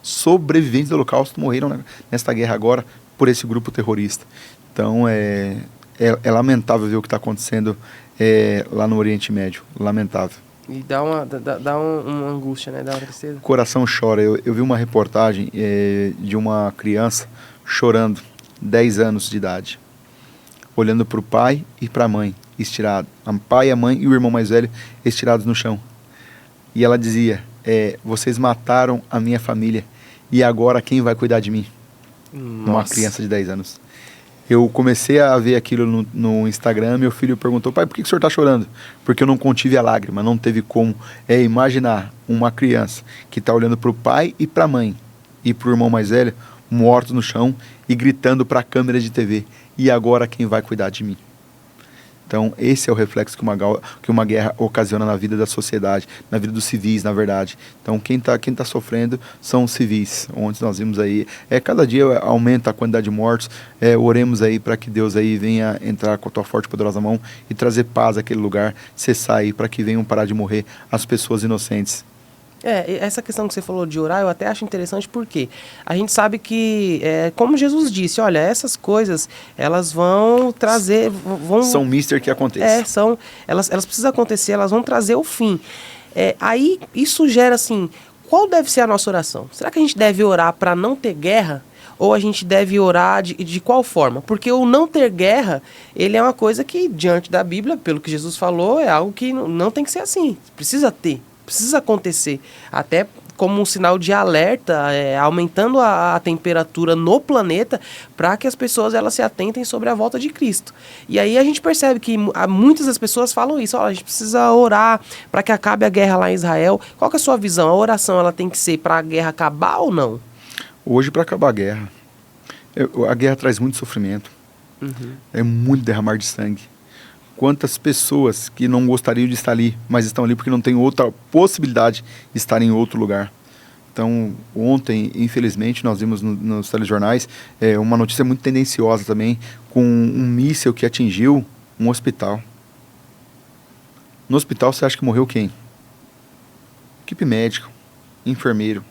Sobreviventes do Holocausto morreram nesta guerra agora por esse grupo terrorista. Então, é lamentável ver o que está acontecendo lá no Oriente Médio. Lamentável. E dá uma angústia, né? Dá uma tristeza. O coração chora. Eu vi uma reportagem de uma criança chorando, 10 anos de idade, olhando para o pai e para a mãe, estirado. O pai, a mãe e o irmão mais velho estirados no chão. E ela dizia, vocês mataram a minha família e agora quem vai cuidar de mim? Nossa. Uma criança de 10 anos. Eu comecei a ver aquilo no Instagram, meu filho perguntou, pai, por que o senhor está chorando? Porque eu não contive a lágrima, não teve como imaginar uma criança que está olhando para o pai e para a mãe e para o irmão mais velho, mortos no chão e gritando para a câmera de TV, e agora quem vai cuidar de mim? Então, esse é o reflexo que uma guerra ocasiona na vida da sociedade, na vida dos civis, na verdade. Então, quem tá sofrendo são os civis. Ontem nós vimos aí, cada dia aumenta a quantidade de mortos. Oremos aí para que Deus aí venha entrar com a tua forte e poderosa mão e trazer paz àquele lugar, cessar aí, para que venham parar de morrer as pessoas inocentes. Essa questão que você falou de orar, eu até acho interessante porque a gente sabe que, como Jesus disse, olha, essas coisas, elas vão trazer... São mister que acontecem. Elas precisam acontecer, elas vão trazer o fim. Aí, isso gera assim, qual deve ser a nossa oração? Será que a gente deve orar para não ter guerra? Ou a gente deve orar de qual forma? Porque o não ter guerra, ele é uma coisa que, diante da Bíblia, pelo que Jesus falou, é algo que não tem que ser assim. Precisa acontecer, até como um sinal de alerta, aumentando a temperatura no planeta, para que as pessoas elas se atentem sobre a volta de Cristo. E aí a gente percebe que muitas das pessoas falam isso, a gente precisa orar para que acabe a guerra lá em Israel. Qual que é a sua visão? A oração ela tem que ser para a guerra acabar ou não? Hoje, para acabar a guerra traz muito sofrimento, é muito derramar de sangue. Quantas pessoas que não gostariam de estar ali, mas estão ali porque não tem outra possibilidade de estar em outro lugar. Então, ontem, infelizmente, nós vimos nos telejornais uma notícia muito tendenciosa também, com um míssil que atingiu um hospital. No hospital, você acha que morreu quem? Equipe médica, enfermeiro.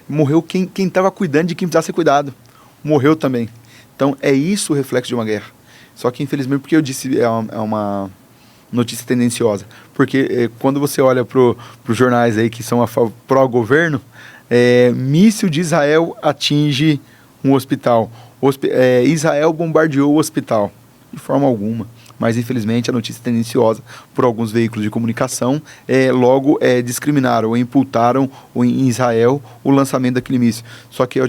Morreu quem estava cuidando de quem precisava ser cuidado. Morreu também. Então, é isso o reflexo de uma guerra. Só que, infelizmente, porque eu disse é uma notícia tendenciosa. Porque quando você olha para os jornais aí que são pró-governo, míssil de Israel atinge um hospital. Israel bombardeou o hospital. De forma alguma. Mas, infelizmente, a notícia é tendenciosa por alguns veículos de comunicação. Logo, discriminaram ou imputaram em Israel o lançamento daquele míssil. Só que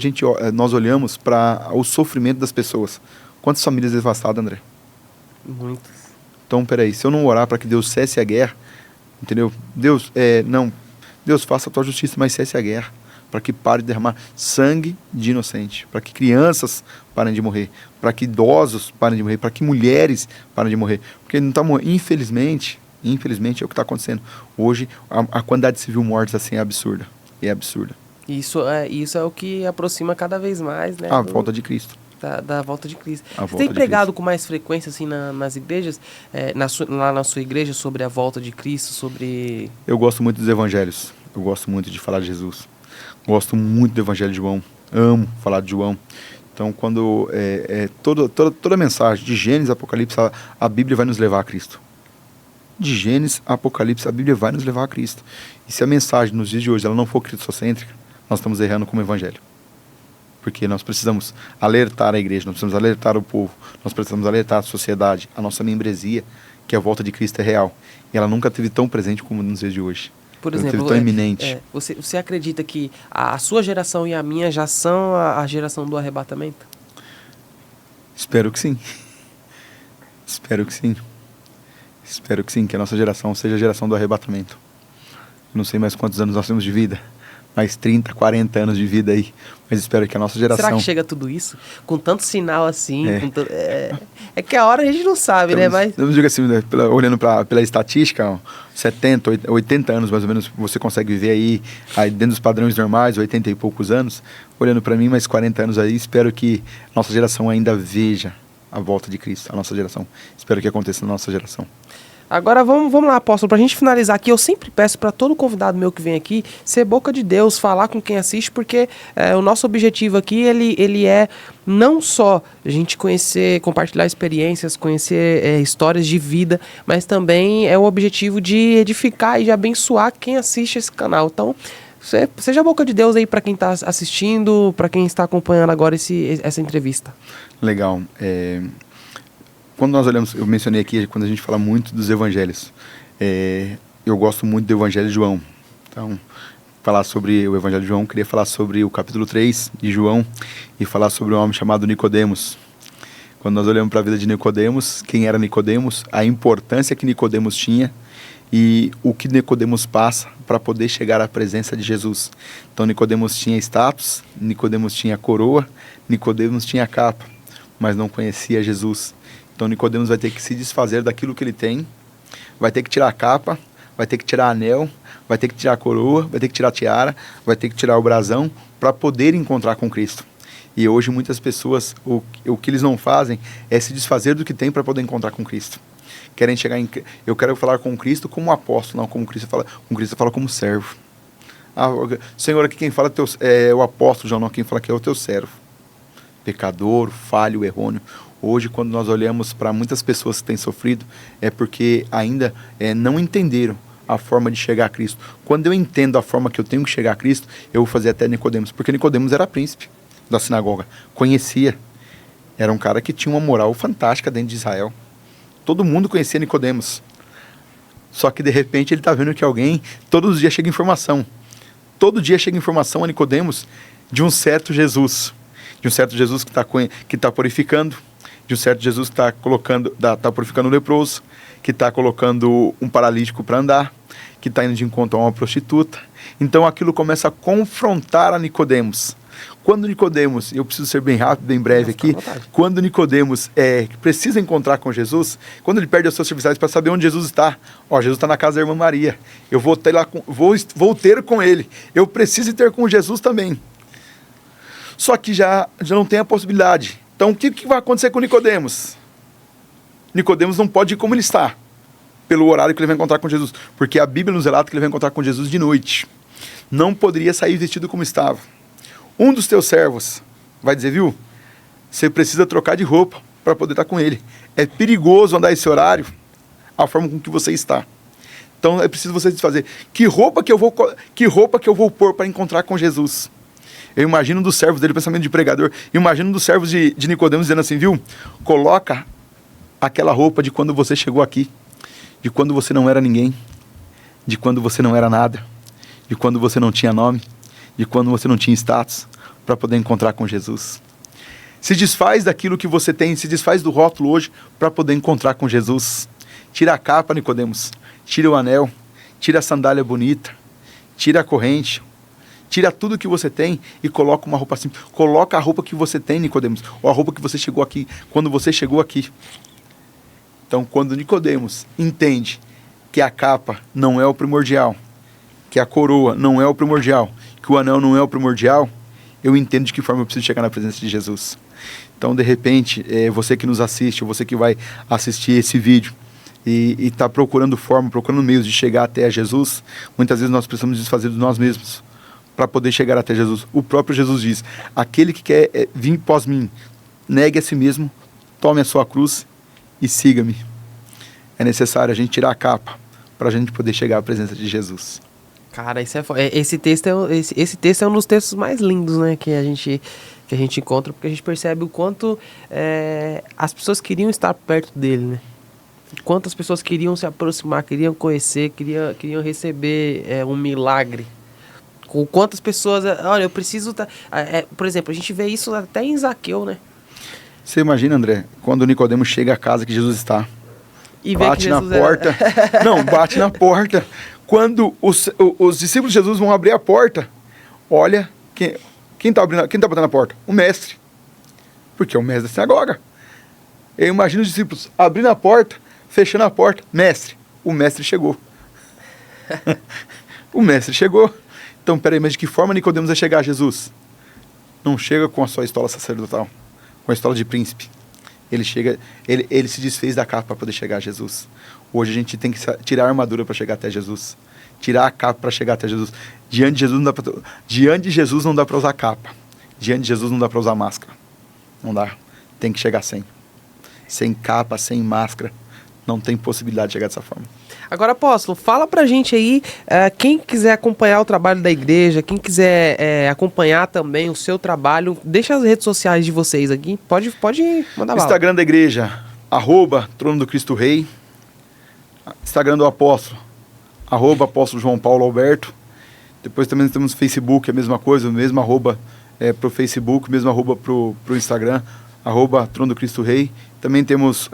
nós olhamos para o sofrimento das pessoas. Quantas famílias devastadas, André? Muitas. Então, peraí, se eu não orar para que Deus cesse a guerra, entendeu? Deus faça a tua justiça, mas cesse a guerra, para que pare de derramar sangue de inocente, para que crianças parem de morrer, para que idosos parem de morrer, para que mulheres parem de morrer, porque não está morrendo. Infelizmente é o que está acontecendo. Hoje, a quantidade de civil mortos assim é absurda, Isso é o que aproxima cada vez mais, né? A volta de Cristo. Da volta de Cristo. A Você volta tem de pregado Cristo. com mais frequência, assim, nas igrejas, lá na sua igreja, sobre a volta de Cristo, sobre... Eu gosto muito dos evangelhos. Eu gosto muito de falar de Jesus. Gosto muito do evangelho de João. Amo falar de João. Então, quando toda a mensagem de Gênesis, Apocalipse, a Bíblia vai nos levar a Cristo. De Gênesis, Apocalipse, a Bíblia vai nos levar a Cristo. E se a mensagem nos dias de hoje ela não for cristocêntrica, nós estamos errando como evangelho. Porque nós precisamos alertar a igreja, nós precisamos alertar o povo, nós precisamos alertar a sociedade, a nossa membresia, que a volta de Cristo é real. E ela nunca esteve tão presente como nos dias de hoje. Por Ela exemplo, esteve tão iminente. você acredita que a sua geração e a minha já são a geração do arrebatamento? Espero que sim. Espero que sim. Espero que sim, que a nossa geração seja a geração do arrebatamento. Não sei mais quantos anos nós temos de vida, mais 30, 40 anos de vida aí. Mas espero que a nossa geração... Será que chega tudo isso? Com tanto sinal assim? É que a hora a gente não sabe, né? Mas... Eu digo assim, né, olhando pela estatística, ó, 70, 80 anos mais ou menos, você consegue viver aí dentro dos padrões normais, 80 e poucos anos. Olhando para mim, mais 40 anos aí, espero que a nossa geração ainda veja a volta de Cristo, a nossa geração. Espero que aconteça na nossa geração. Agora vamos lá, apóstolo, pra gente finalizar aqui, eu sempre peço para todo convidado meu que vem aqui ser boca de Deus, falar com quem assiste, porque o nosso objetivo aqui, ele é não só a gente conhecer, compartilhar experiências, conhecer histórias de vida, mas também é o objetivo de edificar e de abençoar quem assiste esse canal. Então, seja a boca de Deus aí para quem está assistindo, para quem está acompanhando agora essa entrevista. Legal. Quando nós olhamos, eu mencionei aqui, quando a gente fala muito dos evangelhos, eu gosto muito do evangelho de João. Então, falar sobre o evangelho de João, queria falar sobre o capítulo 3 de João e falar sobre um homem chamado Nicodemos. Quando nós olhamos para a vida de Nicodemos, quem era Nicodemos, a importância que Nicodemos tinha e o que Nicodemos passa para poder chegar à presença de Jesus. Então, Nicodemos tinha status, Nicodemos tinha coroa, Nicodemos tinha capa, mas não conhecia Jesus. Então, Nicodemos vai ter que se desfazer daquilo que ele tem, vai ter que tirar a capa, vai ter que tirar anel, vai ter que tirar a coroa, vai ter que tirar a tiara, vai ter que tirar o brasão para poder encontrar com Cristo. E hoje muitas pessoas, o que eles não fazem é se desfazer do que tem para poder encontrar com Cristo. Querem chegar eu quero falar com Cristo como apóstolo, não como Cristo fala, com Cristo fala como servo. Senhor, aqui quem fala é o apóstolo, já não, quem fala aqui é o teu servo. Pecador, falho, errôneo. Hoje, quando nós olhamos para muitas pessoas que têm sofrido, é porque ainda não entenderam a forma de chegar a Cristo. Quando eu entendo a forma que eu tenho que chegar a Cristo, eu vou fazer até Nicodemos, porque Nicodemos era príncipe da sinagoga, conhecia, era um cara que tinha uma moral fantástica dentro de Israel. Todo mundo conhecia Nicodemos. Só que de repente ele está vendo que alguém, todos os dias chega informação. Todo dia chega informação a Nicodemos de um certo Jesus. De um certo Jesus que está purificando, de um certo Jesus que está purificando o leproso, que está colocando um paralítico para andar, que está indo de encontro a uma prostituta. Então aquilo começa a confrontar a Nicodemos. Quando Nicodemos, eu preciso ser bem rápido, bem breve aqui, quando Nicodemos precisa encontrar com Jesus, quando ele perde as suas serviçais para saber onde Jesus está, Jesus está na casa da irmã Maria, eu vou ter lá, vou ter com ele, eu preciso ter com Jesus também. Só que já não tem a possibilidade. Então o que vai acontecer com Nicodemos? Nicodemos não pode ir como ele está, pelo horário que ele vai encontrar com Jesus, porque a Bíblia nos relata que ele vai encontrar com Jesus de noite. Não poderia sair vestido como estava. Um dos teus servos vai dizer, viu, você precisa trocar de roupa para poder estar com ele. É perigoso andar esse horário, a forma com que você está. Então é preciso você desfazer. Que roupa que eu vou pôr para encontrar com Jesus? Eu imagino dos servos dele, pensamento de pregador, imagino dos servos de Nicodemos dizendo assim, viu, coloca aquela roupa de quando você chegou aqui, de quando você não era ninguém, de quando você não era nada, de quando você não tinha nome, de quando você não tinha status, para poder encontrar com Jesus. Se desfaz daquilo que você tem, se desfaz do rótulo hoje, para poder encontrar com Jesus. Tira a capa, Nicodemos, tira o anel, tira a sandália bonita, tira a corrente, tira tudo que você tem e coloca uma roupa simples. Coloca a roupa que você tem, Nicodemos, ou a roupa que você chegou aqui, quando você chegou aqui. Então, quando Nicodemos entende que a capa não é o primordial, que a coroa não é o primordial, que o anel não é o primordial, eu entendo de que forma eu preciso chegar na presença de Jesus. Então, de repente, você que nos assiste, você que vai assistir esse vídeo e está procurando forma, procurando meios de chegar até Jesus, muitas vezes nós precisamos desfazer de nós mesmos para poder chegar até Jesus. O próprio Jesus diz, aquele que quer vir após mim, negue a si mesmo, tome a sua cruz e siga-me. É necessário a gente tirar a capa para a gente poder chegar à presença de Jesus. Cara, isso esse texto é um dos textos mais lindos, né, que a gente encontra, porque a gente percebe o quanto as pessoas queriam estar perto dele, né? Quantas pessoas queriam se aproximar, queriam conhecer, queriam receber um milagre. Com quantas pessoas... Olha, eu preciso... por exemplo, a gente vê isso até em Zaqueu, né? Você imagina, André, quando Nicodemo chega à casa que Jesus está, e bate na porta. Não, bate na porta. Quando os discípulos de Jesus vão abrir a porta, olha, quem tá batendo na porta? O mestre. Porque é o mestre da sinagoga. Eu imagino os discípulos abrindo a porta, fechando a porta. Mestre, o mestre chegou. O mestre chegou. Então, peraí, mas de que forma Nicodemos vai chegar a Jesus? Não chega com a sua estola sacerdotal, com a estola de príncipe. Ele chega, ele se desfez da capa para poder chegar a Jesus. Hoje a gente tem que tirar a armadura para chegar até Jesus. Tirar a capa para chegar até Jesus. Diante de Jesus não dá para usar capa. Diante de Jesus não dá para usar máscara. Não dá. Tem que chegar sem. Sem capa, sem máscara. Não tem possibilidade de chegar dessa forma. Agora, apóstolo, fala pra gente aí, quem quiser acompanhar o trabalho da igreja, quem quiser acompanhar também o seu trabalho, deixa as redes sociais de vocês aqui, pode mandar bala. Instagram da igreja, @Trono do Cristo Rei. Instagram do apóstolo, @Apóstolo João Paulo Alberto. Depois também temos Facebook, a mesma coisa, o mesmo arroba pro Facebook, mesmo arroba pro Instagram, @Trono do Cristo Rei. Também temos,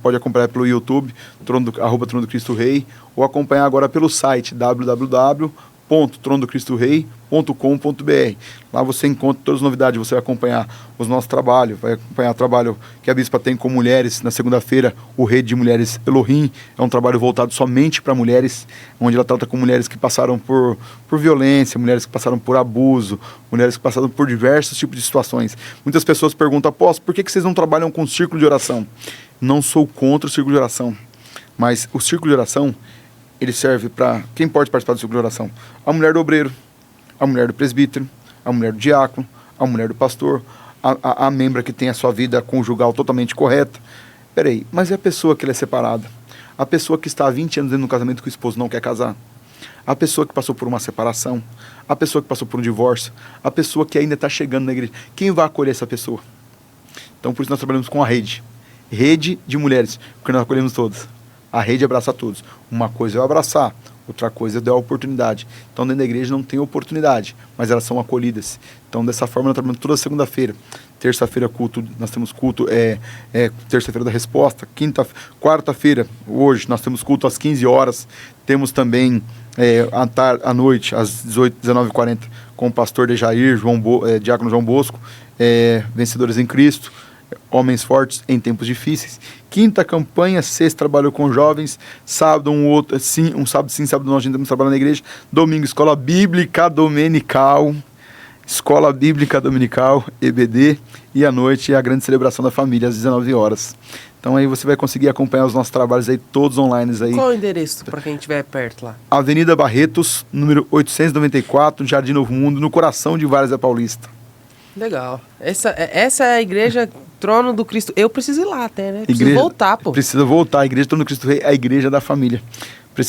pode acompanhar pelo YouTube, Trono do Cristo Rei, ou acompanhar agora pelo site www.tronodocristorei.com.br. Lá você encontra todas as novidades, você vai acompanhar os nossos trabalhos, vai acompanhar o trabalho que a Bispa tem com mulheres. Na segunda-feira, o Rede de Mulheres Elohim é um trabalho voltado somente para mulheres, onde ela trata com mulheres que passaram por violência, mulheres que passaram por abuso, mulheres que passaram por diversos tipos de situações. Muitas pessoas perguntam, apóstolo, por que vocês não trabalham com círculo de oração? Não sou contra o círculo de oração, mas o círculo de oração, ele serve para... Quem pode participar do círculo de oração? A mulher do obreiro, a mulher do presbítero, a mulher do diácono, a mulher do pastor, a membra que tem a sua vida conjugal totalmente correta. Peraí, mas é a pessoa que ela é separada? A pessoa que está há 20 anos dentro do casamento que o esposo não quer casar? A pessoa que passou por uma separação? A pessoa que passou por um divórcio? A pessoa que ainda está chegando na igreja? Quem vai acolher essa pessoa? Então, por isso nós trabalhamos com a rede. Rede de mulheres, porque nós acolhemos todas. A rede abraça todos. Uma coisa é eu abraçar, outra coisa é dar a oportunidade. Então, dentro da igreja não tem oportunidade, mas elas são acolhidas. Então, dessa forma, nós trabalhamos toda segunda-feira. Terça-feira, culto, nós temos culto, terça-feira da resposta. Quarta-feira, hoje, nós temos culto às 15 horas. Temos também, à noite, às 19h40, com o pastor Dejair, diácono João Bosco, Vencedores em Cristo. Homens fortes em tempos difíceis. Quinta campanha, sexta trabalho com jovens, sábado um sábado sim, sábado nós temos trabalho na igreja, domingo escola bíblica dominical, EBD, e à noite a grande celebração da família às 19 horas. Então aí você vai conseguir acompanhar os nossos trabalhos aí todos online aí. Qual é o endereço para quem estiver perto lá? Avenida Barretos, número 894, Jardim Novo Mundo, no coração de Várzea Paulista. Legal. Essa é a igreja Trono do Cristo. Eu preciso ir lá até, né? Preciso voltar, pô. Precisa voltar. A igreja Trono do Cristo Rei é a igreja da família. Vai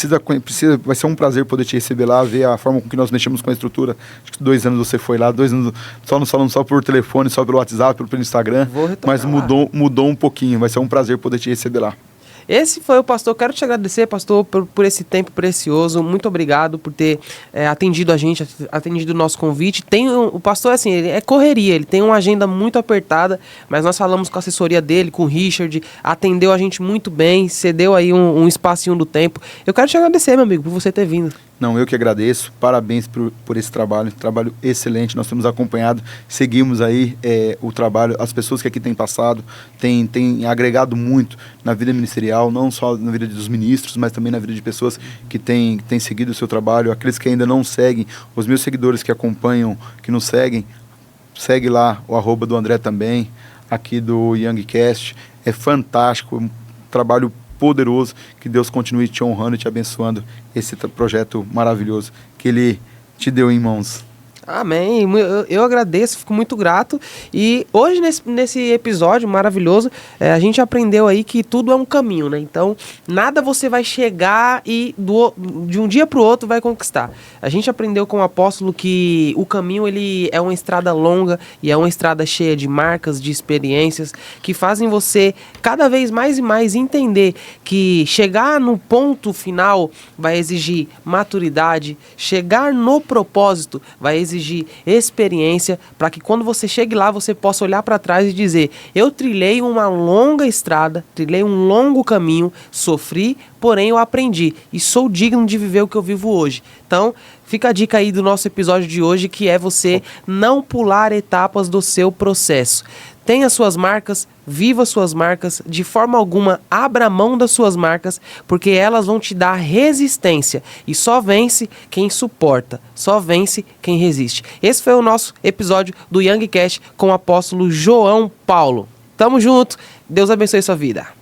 ser um prazer poder te receber lá, ver a forma com que nós mexemos com a estrutura. Acho que 2 anos você foi lá, 2 anos só nos falando só por telefone, só pelo WhatsApp, pelo Instagram. Mas mudou um pouquinho. Vai ser um prazer poder te receber lá. Esse foi o pastor. Quero te agradecer, pastor, por esse tempo precioso. Muito obrigado por ter atendido a gente, atendido o nosso convite. O pastor, assim, ele é correria, ele tem uma agenda muito apertada, mas nós falamos com a assessoria dele, com o Richard, atendeu a gente muito bem, cedeu aí um espacinho do tempo. Eu quero te agradecer, meu amigo, por você ter vindo. Não, eu que agradeço, parabéns por esse trabalho excelente, nós temos acompanhado, seguimos aí o trabalho, as pessoas que aqui têm passado, têm agregado muito na vida ministerial, não só na vida dos ministros, mas também na vida de pessoas que têm seguido o seu trabalho, aqueles que ainda não seguem, os meus seguidores que acompanham, que nos seguem, segue lá o @ do André também, aqui do YoungCast, é fantástico, um trabalho poderoso, que Deus continue te honrando e te abençoando esse projeto maravilhoso que Ele te deu em mãos. Amém, eu agradeço, fico muito grato. E hoje nesse episódio maravilhoso, a gente aprendeu aí que tudo é um caminho, né? Então, nada você vai chegar e de um dia para o outro vai conquistar. A gente aprendeu com o apóstolo que o caminho ele é uma estrada longa e é uma estrada cheia de marcas, de experiências, que fazem você cada vez mais e mais entender que chegar no ponto final vai exigir maturidade, chegar no propósito vai exigir experiência, para que quando você chegue lá, você possa olhar para trás e dizer: eu trilhei uma longa estrada, trilhei um longo caminho, sofri, porém eu aprendi e sou digno de viver o que eu vivo hoje. Então, fica a dica aí do nosso episódio de hoje, que é você não pular etapas do seu processo. Tenha suas marcas, viva suas marcas, de forma alguma abra mão das suas marcas, porque elas vão te dar resistência. E só vence quem suporta, só vence quem resiste. Esse foi o nosso episódio do YoungCast com o apóstolo João Paulo. Tamo junto, Deus abençoe sua vida.